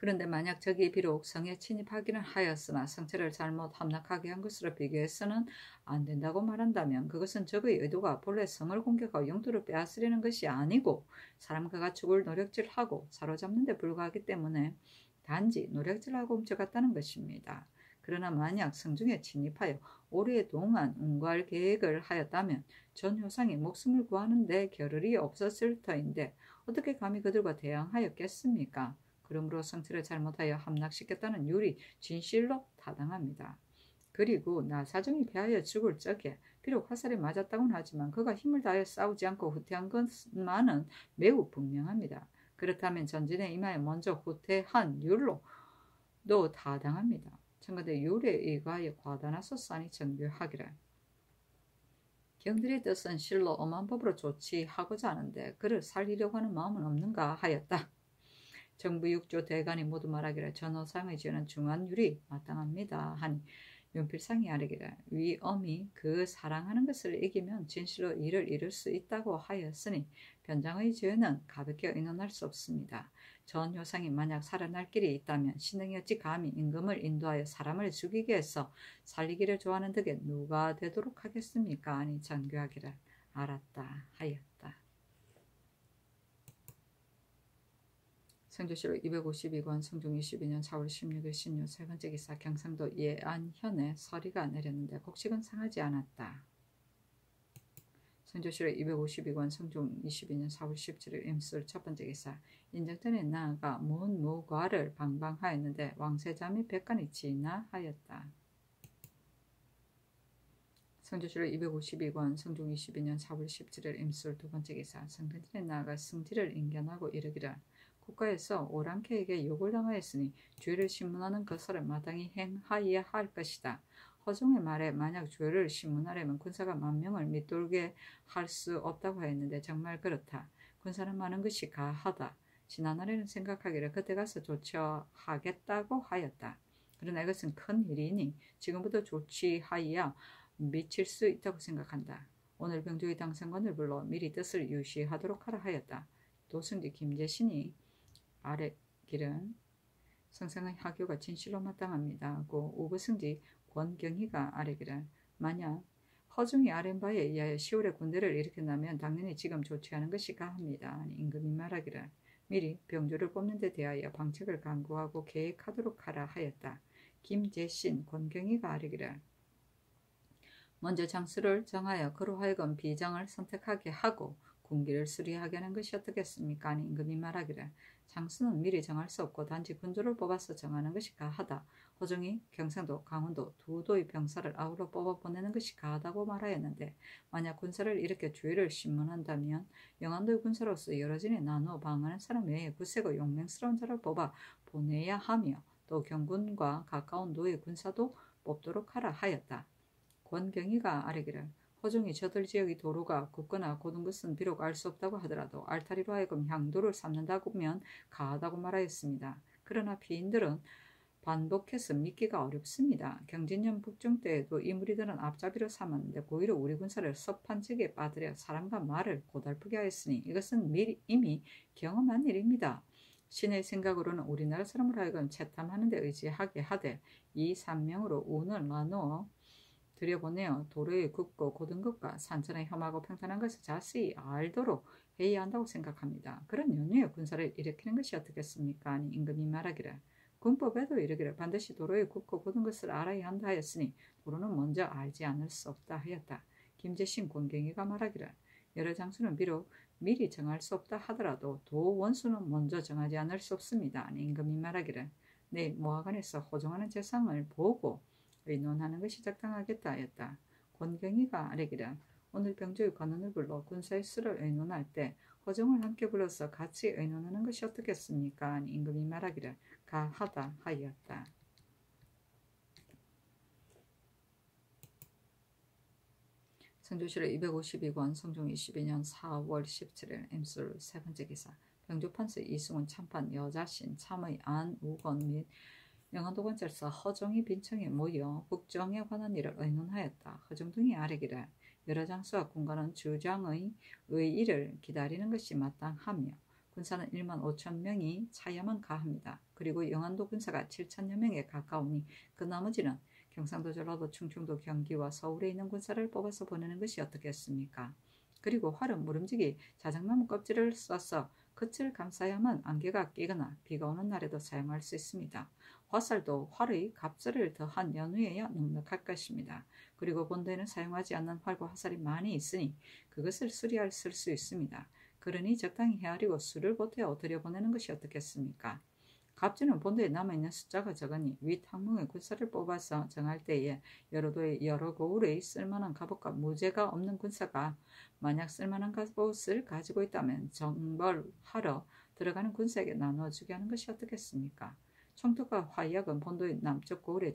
그런데 만약 적이 비록 성에 침입하기는 하였으나 성체를 잘못 함락하게 한 것으로 비교해서는 안 된다고 말한다면 그것은 적의 의도가 본래 성을 공격하고 영토를 빼앗으려는 것이 아니고 사람과 가축을 노력질하고 사로잡는 데 불과하기 때문에 단지 노력질하고 훔쳐갔다는 것입니다. 그러나 만약 성중에 침입하여 오랫동안 운구할 계획을 하였다면 전효상이 목숨을 구하는 데 겨를이 없었을 터인데 어떻게 감히 그들과 대항하였겠습니까? 그러므로 성체를 잘못하여 함락시켰다는 율이 진실로 타당합니다. 그리고 나사종이 패하여 죽을 적에 비록 화살에 맞았다고는 하지만 그가 힘을 다하여 싸우지 않고 후퇴한 것만은 매우 분명합니다. 그렇다면 전진에 임하여 먼저 후퇴한 율로도 타당합니다. 청가대 율에 의거하여 과단하소서하니 정교하기를 경들의 뜻은 실로 엄한 법으로 조치하고자 하는데 그를 살리려고 하는 마음은 없는가 하였다. 정부 6조 대간이 모두 말하기를 전효상의 죄는 중한율이 마땅합니다. 하니 윤필상이 아뢰기를 위엄이 그 사랑하는 것을 이기면 진실로 이를 이룰 수 있다고 하였으니 변장의 죄는 가볍게 의논할 수 없습니다. 전효상이 만약 살아날 길이 있다면 신흥이 어찌 감히 임금을 인도하여 사람을 죽이게 해서 살리기를 좋아하는 덕에 누가 되도록 하겠습니까? 하니 전교하기를 알았다 하였다. 성조실록 252권 성종 22년 4월 16일 신유 세 번째 기사 경상도 예안현에 서리가 내렸는데 곡식은 상하지 않았다. 성조실록 252권 성종 22년 4월 17일 임술 첫 번째 기사 인정전에 나아가 문무과를 방방하였는데 왕세자 및 백관이 진하하였다. 성조실록 252권 성종 22년 4월 17일 임술 두 번째 기사 성전에 나아가 승지를 인견하고 이르기를 국가에서 오랑캐에게 욕을 당하였으니 죄를 신문하는 것을 마땅히 행하여야 할 것이다. 허종의 말에 만약 죄를 신문하려면 군사가 10,000명을 밑돌게 할 수 없다고 하였는데 정말 그렇다. 군사는 많은 것이 가하다. 지난날에는 생각하기를 그때 가서 조치하겠다고 하였다. 그러나 이것은 큰 일이니 지금부터 조치하여야 미칠 수 있다고 생각한다. 오늘 병조의 당선관을 불러 미리 뜻을 유시하도록 하라 하였다. 도승지 김재신이 아래기는 성상의 하교가 진실로 마땅합니다 하고 우부승지 권경희가 아래기를 만약 허중이 아랜 바에 의하여 10월에 군대를 일으킨다면 당연히 지금 조치하는 것이 가합니다. 임금이 말하기를 미리 병조를 뽑는 데 대하여 방책을 강구하고 계획하도록 하라 하였다. 김재신, 권경희가 아뢰기를 먼저 장수를 정하여 그로 하여금 비장을 선택하게 하고 군기를 수리하게 하는 것이 어떻겠습니까? 아니 임금이 말하기를 장수는 미리 정할 수 없고 단지 군주를 뽑아서 정하는 것이 가하다. 호종이 경상도, 강원도 두 도의 병사를 아우러 뽑아 보내는 것이 가하다고 말하였는데 만약 군사를 이렇게 주의를 신문한다면 영안도의 군사로서 여러 진에 나누어 방어하는 사람 외에 굳세고 용맹스러운 자를 뽑아 보내야 하며 또 경군과 가까운 도의 군사도 뽑도록 하라 하였다. 권경희가 아뢰기를 호종이 저들 지역의 도로가 굽거나 곧은 것은 비록 알 수 없다고 하더라도 알타리로 하여금 향도를 삼는다고 하면 가하다고 말하였습니다. 그러나 피인들은 반복해서 믿기가 어렵습니다. 경진년 북종 때에도 이 무리들은 앞잡이로 삼았는데 고의로 우리 군사를 섭한책에 빠뜨려 사람과 말을 고달프게 하였으니 이것은 이미 경험한 일입니다. 신의 생각으로는 우리나라 사람을 하여금 채탐하는 데 의지하게 하되 이 산명으로 운을 나누어 들여보내어 도로에 굽고 곧은 것과 산천에 험하고 평탄한 것을 자세히 알도록 해야 한다고 생각합니다. 그런 연유에 군사를 일으키는 것이 어떻겠습니까? 아니 임금이 말하기를 군법에도 이르기를 반드시 도로에 굽고 곧은 것을 알아야 한다 하였으니 도로는 먼저 알지 않을 수 없다 하였다. 김재신, 권경희가 말하기를 여러 장수는 비록 미리 정할 수 없다 하더라도 도 원수는 먼저 정하지 않을 수 없습니다. 아니 임금이 말하기를 내일 모하관에서 호종하는 재상을 보고 의논하는 것이 적당하겠다 하였다. 권경희가 아뢰기를 오늘 병조의 관원을 불러 군사의 수를 의논할 때 호종을 함께 불러서 같이 의논하는 것이 어떻겠습니까? 아니 임금이 말하기를 가하다 하였다. 성조실록 252권 성종 22년 4월 17일 임술 세 번째 기사 병조판서 이승훈 참판 여자신 참의 안우건 및 영안도 관찰사 허종이 빈청에 모여 북정에 관한 일을 의논하였다. 허종 등이 아뢰기를 여러 장수와 군관은 주장의 의의를 기다리는 것이 마땅하며 군사는 1만 5천 명이 차야만 가합니다. 그리고 영안도 군사가 7천여 명에 가까우니 그 나머지는 경상도, 전라도, 충청도, 경기와 서울에 있는 군사를 뽑아서 보내는 것이 어떻겠습니까? 그리고 활은 무름지기 자작나무 껍질을 써서 겉을 감싸야만 안개가 끼거나 비가 오는 날에도 사용할 수 있습니다. 화살도 활의 갑절을 더한 연후에야 넉넉할 것입니다. 그리고 본도에는 사용하지 않는 활과 화살이 많이 있으니 그것을 수리할 수 있습니다. 그러니 적당히 헤아리고 수를 보태어 들여보내는 것이 어떻겠습니까? 갑주는 본도에 남아있는 숫자가 적으니 윗 항목의 군사를 뽑아서 정할 때에 여러 도의 여러 고을의 쓸만한 갑옷과 무죄가 없는 군사가 만약 쓸만한 갑옷을 가지고 있다면 정벌하러 들어가는 군사에게 나눠주게 하는 것이 어떻겠습니까? 총투과 화약은 본도의 남쪽 고을에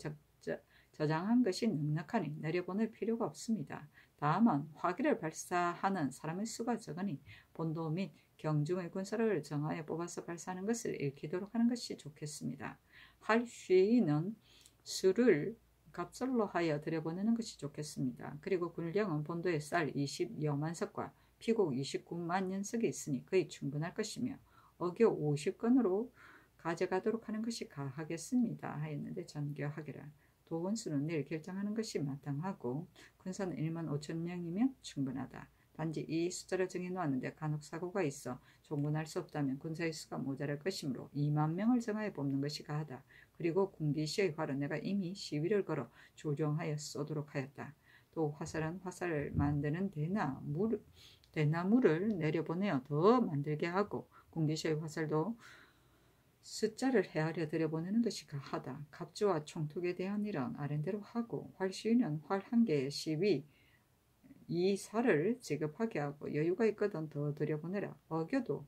저장한 것이 넉넉하니 내려보낼 필요가 없습니다. 다만 화기를 발사하는 사람의 수가 적으니 본도 및 경중의 군사를 정하여 뽑아서 발사하는 것을 읽히도록 하는 것이 좋겠습니다. 할쉬는 수를 갑절로 하여 들여보내는 것이 좋겠습니다. 그리고 군량은 본도에 쌀 20여만 석과 피곡 29만 년석이 있으니 거의 충분할 것이며 어교 50건으로 가져가도록 하는 것이 가하겠습니다. 하였는데 전교하기라. 도원수는 내일 결정하는 것이 마땅하고 군사는 1만 5천 명이면 충분하다. 단지 이 숫자를 정해놓았는데 간혹 사고가 있어 종군할 수 없다면 군사의 수가 모자랄 것이므로 2만 명을 정하여 뽑는 것이 가하다. 그리고 군기시의 활은 내가 이미 시위를 걸어 조정하여 쏘도록 하였다. 또 화살은 화살을 만드는 대나무를 내려보내어 더 만들게 하고 군기시의 화살도 숫자를 헤아려 들여보내는 것이 가하다. 갑주와 총투에 대한 일은 아랜대로 하고 활시위는 활 한 개의 시위 이 살을 지급하게 하고 여유가 있거든 더 들여보내라. 어교도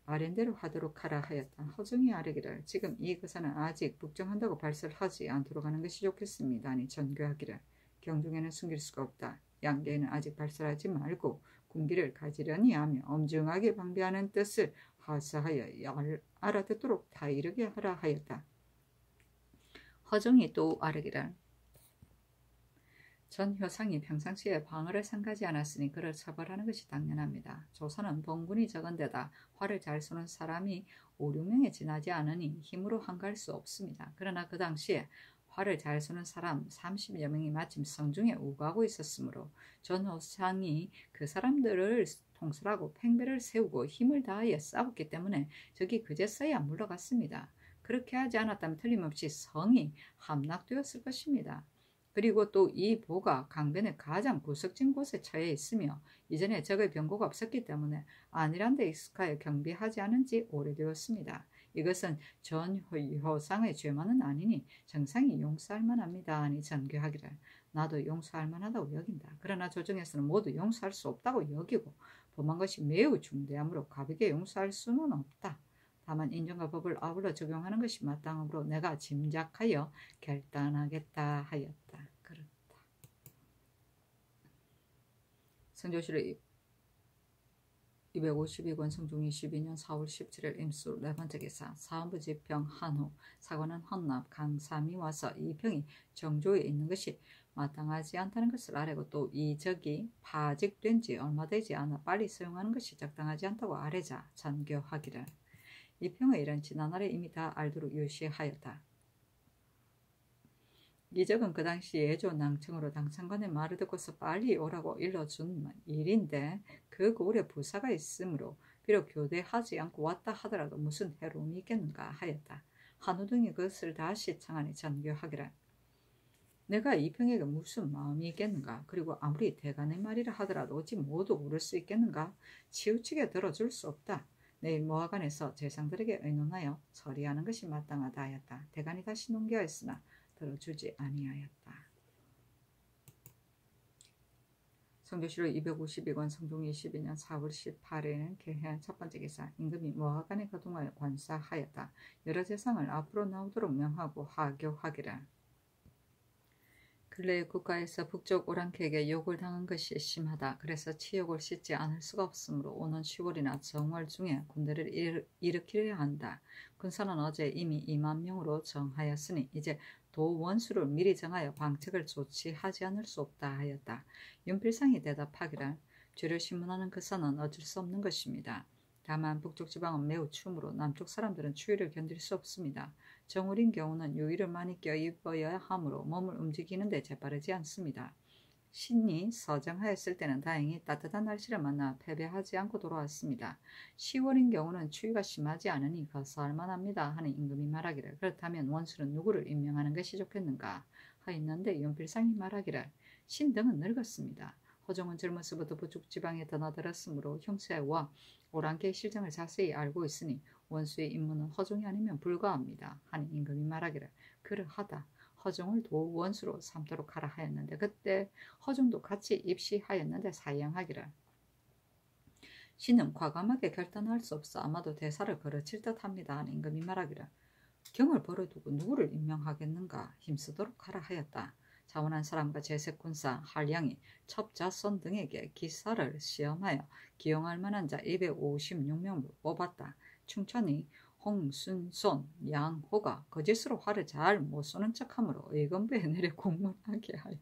아랜대로 하도록 하라 하였다. 허종이 아뢰기를 지금 이 거사는 아직 북정한다고 발설을 하지 않도록 하는 것이 좋겠습니다. 아니 전교하기를 경중에는 숨길 수가 없다. 양계에는 아직 발설하지 말고 군기를 가지려니 하며 엄중하게 방비하는 뜻을 하사하여 알아듣도록 다 이르게 하라 하였다. 허종이 또 아뢰기를 전 효상이 평상시에 방어를 삼가지 않았으니 그를 처벌하는 것이 당연합니다. 조선은 봉군이 적은 데다 활을 잘 쏘는 사람이 5, 6명에 지나지 않으니 힘으로 한가할 수 없습니다. 그러나 그 당시에 활을 잘 쏘는 사람 30여 명이 마침 성중에 우거하고 있었으므로 전 효상이 그 사람들을 통솔하고 팽배를 세우고 힘을 다하여 싸웠기 때문에 적이 그제서야 물러갔습니다. 그렇게 하지 않았다면 틀림없이 성이 함락되었을 것입니다. 그리고 또 이 보가 강변의 가장 구석진 곳에 처해 있으며 이전에 적의 병고가 없었기 때문에 안일한 데 익숙하여 경비하지 않은 지 오래되었습니다. 이것은 전 효상의 죄만은 아니니 정상이 용서할 만합니다. 하니 전교하기를 나도 용서할 만하다고 여긴다. 그러나 조정에서는 모두 용서할 수 없다고 여기고 범한 것이 매우 중대하므로 가볍게 용서할 수는 없다. 다만 인정과 법을 아울러 적용하는 것이 마땅하므로 내가 짐작하여 결단하겠다 하였다. 그렇다. 성조실의 252권 성중 22년 4월 17일 임수 네 번째 기사 사헌부 지평 한후 사관은 헌납 강삼이 와서 이 평이 정조에 있는 것이 마땅하지 않다는 것을 아뢰고 또 이 적이 파직된 지 얼마 되지 않아 빨리 사용하는 것이 적당하지 않다고 아뢰자 전교하기를 이 평의 일은 지난날에 이미 다 알도록 유시하였다. 이 적은 그 당시 예조 낭청으로 당상관의 말을 듣고서 빨리 오라고 일러준 일인데 그 고을에 부사가 있으므로 비록 교대하지 않고 왔다 하더라도 무슨 해로움이 있겠는가 하였다. 한우 등이 그것을 다시 청하니 전교하기를 내가 이 평에게 무슨 마음이 있겠는가? 그리고 아무리 대간의 말이라 하더라도 어찌 모두 오를 수 있겠는가? 치우치게 들어줄 수 없다. 내일 모하관에서 재상들에게 의논하여 처리하는 것이 마땅하다 하였다. 대간이 다시 농기하였으나 들어주지 아니하였다. 성조실록 252권 성종 22년 4월 18일은 개해한 첫 번째 기사 임금이 모하관에 거동하여 관사하였다. 여러 재상을 앞으로 나오도록 명하고 하교하기를 근래 국가에서 북쪽 오랑캐에게 욕을 당한 것이 심하다. 그래서 치욕을 씻지 않을 수가 없으므로 오는 10월이나 정월 중에 군대를 일으키려 한다. 군사는 어제 이미 2만 명으로 정하였으니 이제 도원수를 미리 정하여 방책을 조치하지 않을 수 없다 하였다. 윤필상이 대답하기를 죄를 신문하는 그 선은 어쩔 수 없는 것입니다. 다만 북쪽 지방은 매우 추우므로 남쪽 사람들은 추위를 견딜 수 없습니다. 정월인 경우는 유의를 많이 껴입어야 하므로 몸을 움직이는 데 재빠르지 않습니다. 신이 서정하였을 때는 다행히 따뜻한 날씨를 만나 패배하지 않고 돌아왔습니다. 10월인 경우는 추위가 심하지 않으니 거사할 만합니다. 하는 임금이 말하기를 그렇다면 원수는 누구를 임명하는 것이 좋겠는가 하였는데 윤필상이 말하기를 신등은 늙었습니다. 허종은 젊어서부터 북쪽 지방에 드나들었으므로 형세와 오랑캐의 실정을 자세히 알고 있으니 원수의 임무는 허종이 아니면 불가합니다. 하는 임금이 말하기를 그러하다. 허종을 도원수로 삼도록 하라 하였는데 그때 허종도 같이 입시하였는데 사양하기를 신은 과감하게 결단할 수 없어 아마도 대사를 거르칠 듯합니다. 하는 임금이 말하기를 경을 벌어두고 누구를 임명하겠는가 힘쓰도록 하라 하였다. 자원한 사람과 제색군사, 한량이, 첩자손 등에게 기사를 시험하여 기용할 만한 자 256명을 뽑았다. 충천이 홍순손, 양호가 거짓으로 화를 잘 못 쏘는 척하므로 의건부에 내려 공문하게 하였다.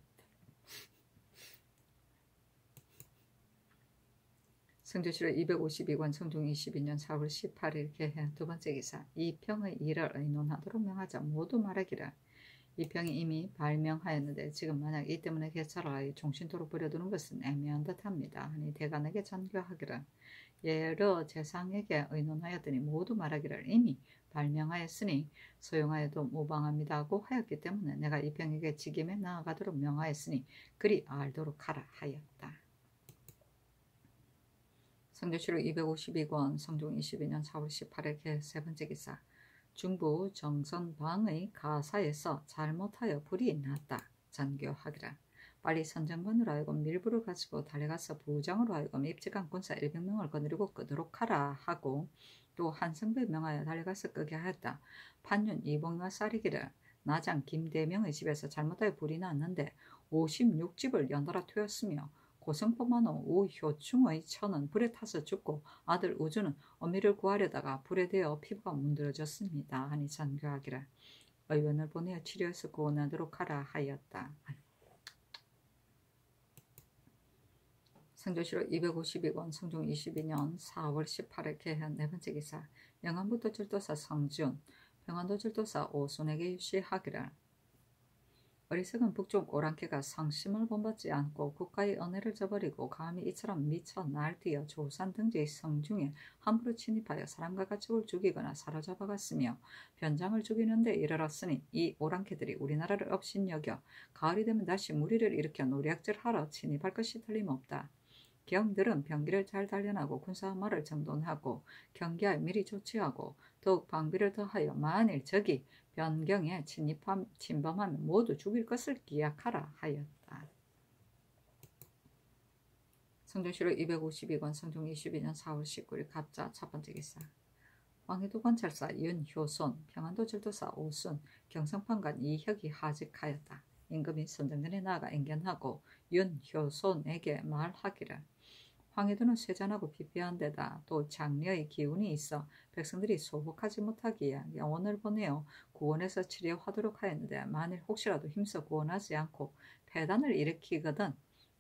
성조실록 252권 성종 22년 4월 18일 개해 두 번째 기사 이 평의 일을 의논하도록 명하자 모두 말하기를 이 평이 이미 발명하였는데 지금 만약 이 때문에 개찰을 하여 종신토록 버려두는 것은 애매한 듯합니다. 하니 대간에게 전교하기를 여러 재상에게 의논하였더니 모두 말하기를 이미 발명하였으니 소용하여도 무방합니다 하고 하였기 때문에 내가 이 평에게 직임에 나아가도록 명하였으니 그리 알도록 하라 하였다. 성조실록 252권 성종 22년 4월 18일 개 세 번째 기사 중부 정선방의 가사에서 잘못하여 불이 났다. 전교하기라. 빨리 선정관으로 하여금 밀부를 가지고 달려가서 부장으로 하여금 입직한 군사 100명을 거느리고 끄도록 하라 하고 또 한성부에 명하여 달려가서 끄게 하였다. 판윤 이봉이와 쌀이기를 나장 김대명의 집에서 잘못하여 불이 났는데 56집을 연달아 태웠으며 고성포만호 우효충의 처는 불에 타서 죽고 아들 우주는 어미를 구하려다가 불에 대어 피부가 문드러졌습니다. 하니 전교하기를 의원을 보내어 치료해서 구원하도록 하라 하였다. 성조실록 252권 성종 22년 4월 18일 개현 네 번째 기사 영안부도 절도사 성준, 평안도 절도사 오순에게 유시하기를 어리석은 북쪽 오랑캐가 상심을 본받지 않고 국가의 은혜를 저버리고 감히 이처럼 미쳐 날뛰어 조선 등지의 성중에 함부로 침입하여 사람과 가축을 죽이거나 사로잡아갔으며 변장을 죽이는 데 이르렀으니 이 오랑캐들이 우리나라를 업신여겨 가을이 되면 다시 무리를 일으켜 노략질하러 침입할 것이 틀림없다. 경들은 병기를 잘 단련하고 군사말을 정돈하고 경계하여 미리 조치하고 더욱 방비를 더하여 만일 적이 변경에 침범하면 모두 죽일 것을 기약하라 하였다. 성종실록 252권 성종 22년 4월 19일 갑자 첫 번째 기사. 왕해도 관찰사 윤효손, 평안도 절도사 오순, 경성판관 이혁이 하직하였다. 임금이 선정전에 나아가 eng견하고 윤효손에게 말하기를 황해도는 쇠잔하고 피폐한 데다 또 장려의 기운이 있어 백성들이 소복하지 못하기에 영혼을 보내어 구원해서 치료하도록 하였는데 만일 혹시라도 힘써 구원하지 않고 폐단을 일으키거든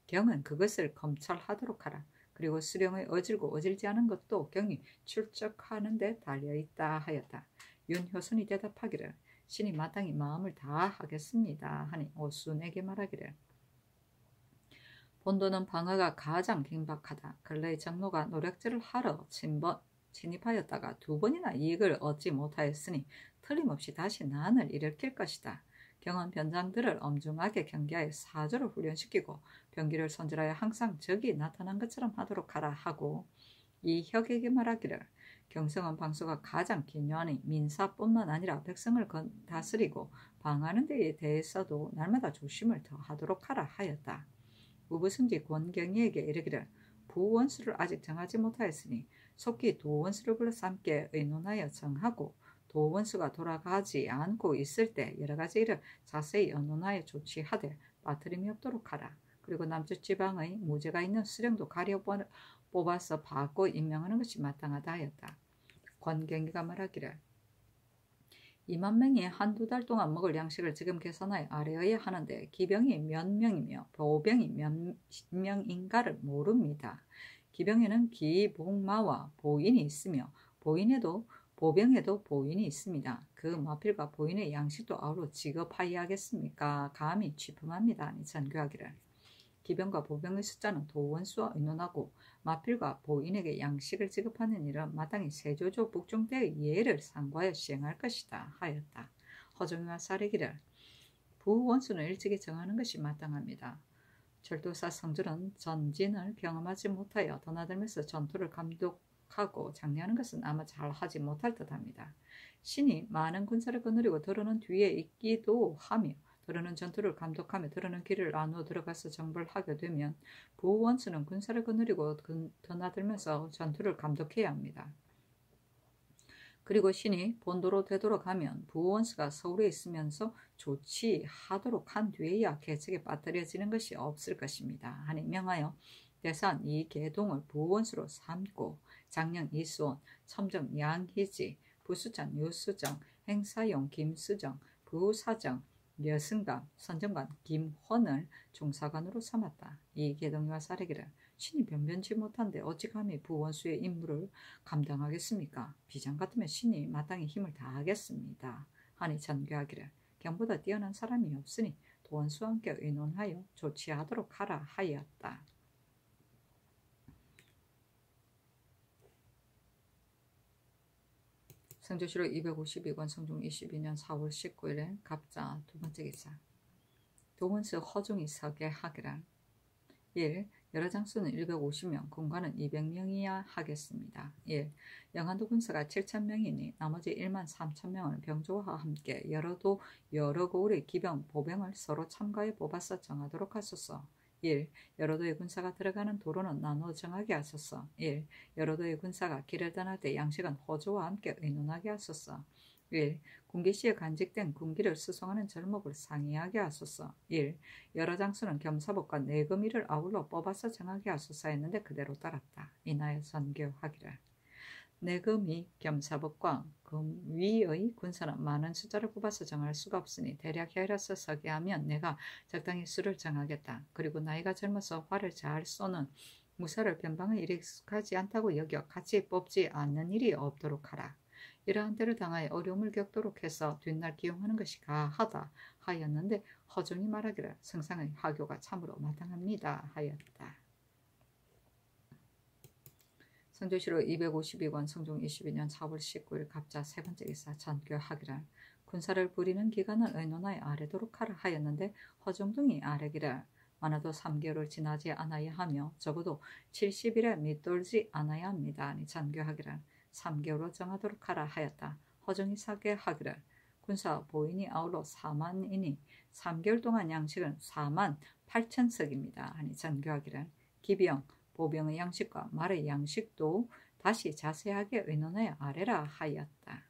경은 그것을 검찰하도록 하라. 그리고 수령의 어질고 어질지 않은 것도 경이 출적하는 데 달려있다 하였다. 윤효순이 대답하기를 신이 마땅히 마음을 다하겠습니다 하니 오순에게 말하기를 본도는 방어가 가장 긴박하다. 근래 장로가 노략질을 하러 침입하였다가 2번이나 이익을 얻지 못하였으니 틀림없이 다시 난을 일으킬 것이다. 경은 변장들을 엄중하게 경계하여 사조를 훈련시키고 병기를 손질하여 항상 적이 나타난 것처럼 하도록 하라 하고 이혁에게 말하기를 경성은 방수가 가장 기묘하니 민사뿐만 아니라 백성을 다스리고 방하는 데에 대해서도 날마다 조심을 더하도록 하라 하였다. 우부승지 권경희에게 이르기를 부원수를 아직 정하지 못하였으니 속히 도원수를 불러서 함께 의논하여 정하고 도원수가 돌아가지 않고 있을 때 여러가지 일을 자세히 의논하여 조치하되 빠뜨림이 없도록 하라. 그리고 남쪽 지방의 무죄가 있는 수령도 가려 뽑아서 받고 임명하는 것이 마땅하다 하였다. 권경희가 말하기를 2만 명이 한두 달 동안 먹을 양식을 지금 계산하여 아뢰어야 하는데 기병이 몇 명이며 보병이 몇 명인가를 모릅니다. 기병에는 기복마와 보인이 있으며 보병에도 보인이 있습니다. 그 마필과 보인의 양식도 아우러 지급하여야겠습니까? 감히 취품합니다. 전교하기를. 기병과 보병의 숫자는 도원수와 의논하고 마필과 보인에게 양식을 지급하는 일은 마땅히 세조조 북종대의 예를 상고하여 시행할 것이다 하였다. 허종이와 사례기를 부원수는 일찍이 정하는 것이 마땅합니다. 절도사 성준은 전진을 경험하지 못하여 드나들면서 전투를 감독하고 장려하는 것은 아마 잘하지 못할 듯합니다. 신이 많은 군사를 거느리고 들어는 뒤에 있기도 하며 들어는 전투를 감독하며 들어는 길을 나누어 들어가서 정벌을 하게 되면 부원수는 군사를 거느리고 드나들면서 전투를 감독해야 합니다. 그리고 신이 본도로 되돌아가면 부원수가 서울에 있으면서 조치하도록 한 뒤에야 계책에 빠뜨려지는 것이 없을 것입니다. 하니 명하여 대산 이계동을 부원수로 삼고 장령 이수원, 첨정 양희지, 부수찬 유수정, 행사용 김수정, 부사정 여승감, 선정관 김헌을 중사관으로 삼았다. 이 계동이와 사례기를 신이 변변치 못한데 어찌 감히 부원수의 임무를 감당하겠습니까? 비장 같으면 신이 마땅히 힘을 다하겠습니다. 하니 전교하기를 경보다 뛰어난 사람이 없으니 도원수와 함께 의논하여 조치하도록 하라 하였다. 성조실록 252권 성종 22년 4월 19일에 갑자 두 번째 기사. 도원수 허중이 서계하기를 1. 여러 장수는 150명, 군관은 200명이야 하겠습니다. 1. 영한도 군사가 7,000명이니 나머지 1만 3,000명을 병조와 함께 여러 고을의 기병, 보병을 서로 참가해 뽑아서 정하도록 하소서. 1. 여러 도의 군사가 들어가는 도로는 나누어 정하게 하소서. 1. 여러 도의 군사가 길을 떠날 때 양식은 호조와 함께 의논하게 하소서. 1. 군기시에 간직된 군기를 수송하는 절목을 상의하게 하소서. 1. 여러 장수는 겸사복과 내금위를 아울러 뽑아서 정하게 하소서 했는데 그대로 따랐다. 이나여 선교하기를. 내금위, 겸사복과 금위의 군사는 많은 숫자를 뽑아서 정할 수가 없으니 대략 헤라서 서게 하면 내가 적당히 수를 정하겠다. 그리고 나이가 젊어서 활을 잘 쏘는 무사를 변방의 일에 익숙하지 않다고 여겨 같이 뽑지 않는 일이 없도록 하라. 이러한 때를 당하여 어려움을 겪도록 해서 뒷날 기용하는 것이 가하다 하였는데 허종이 말하기를 승상의 하교가 참으로 마땅합니다 하였다. 성조실록 252권 성종 22년 4월 19일 갑자 세 번째 기사 전교하기를 군사를 부리는 기간을 의논하여 아래도록 하라 하였는데 허종등이 아래기를 많아도 3개월을 지나지 않아야 하며 적어도 70일에 밑돌지 않아야 합니다. 아니 전교하기를 3개월로 정하도록 하라 하였다. 허종이 사개하기를 군사 보인이 아울러 4만이니 3개월 동안 양식은 4만 8천석입니다. 아니 전교하기를 기병, 보병의 양식과 말의 양식도 다시 자세하게 의논하여 아래라 하였다.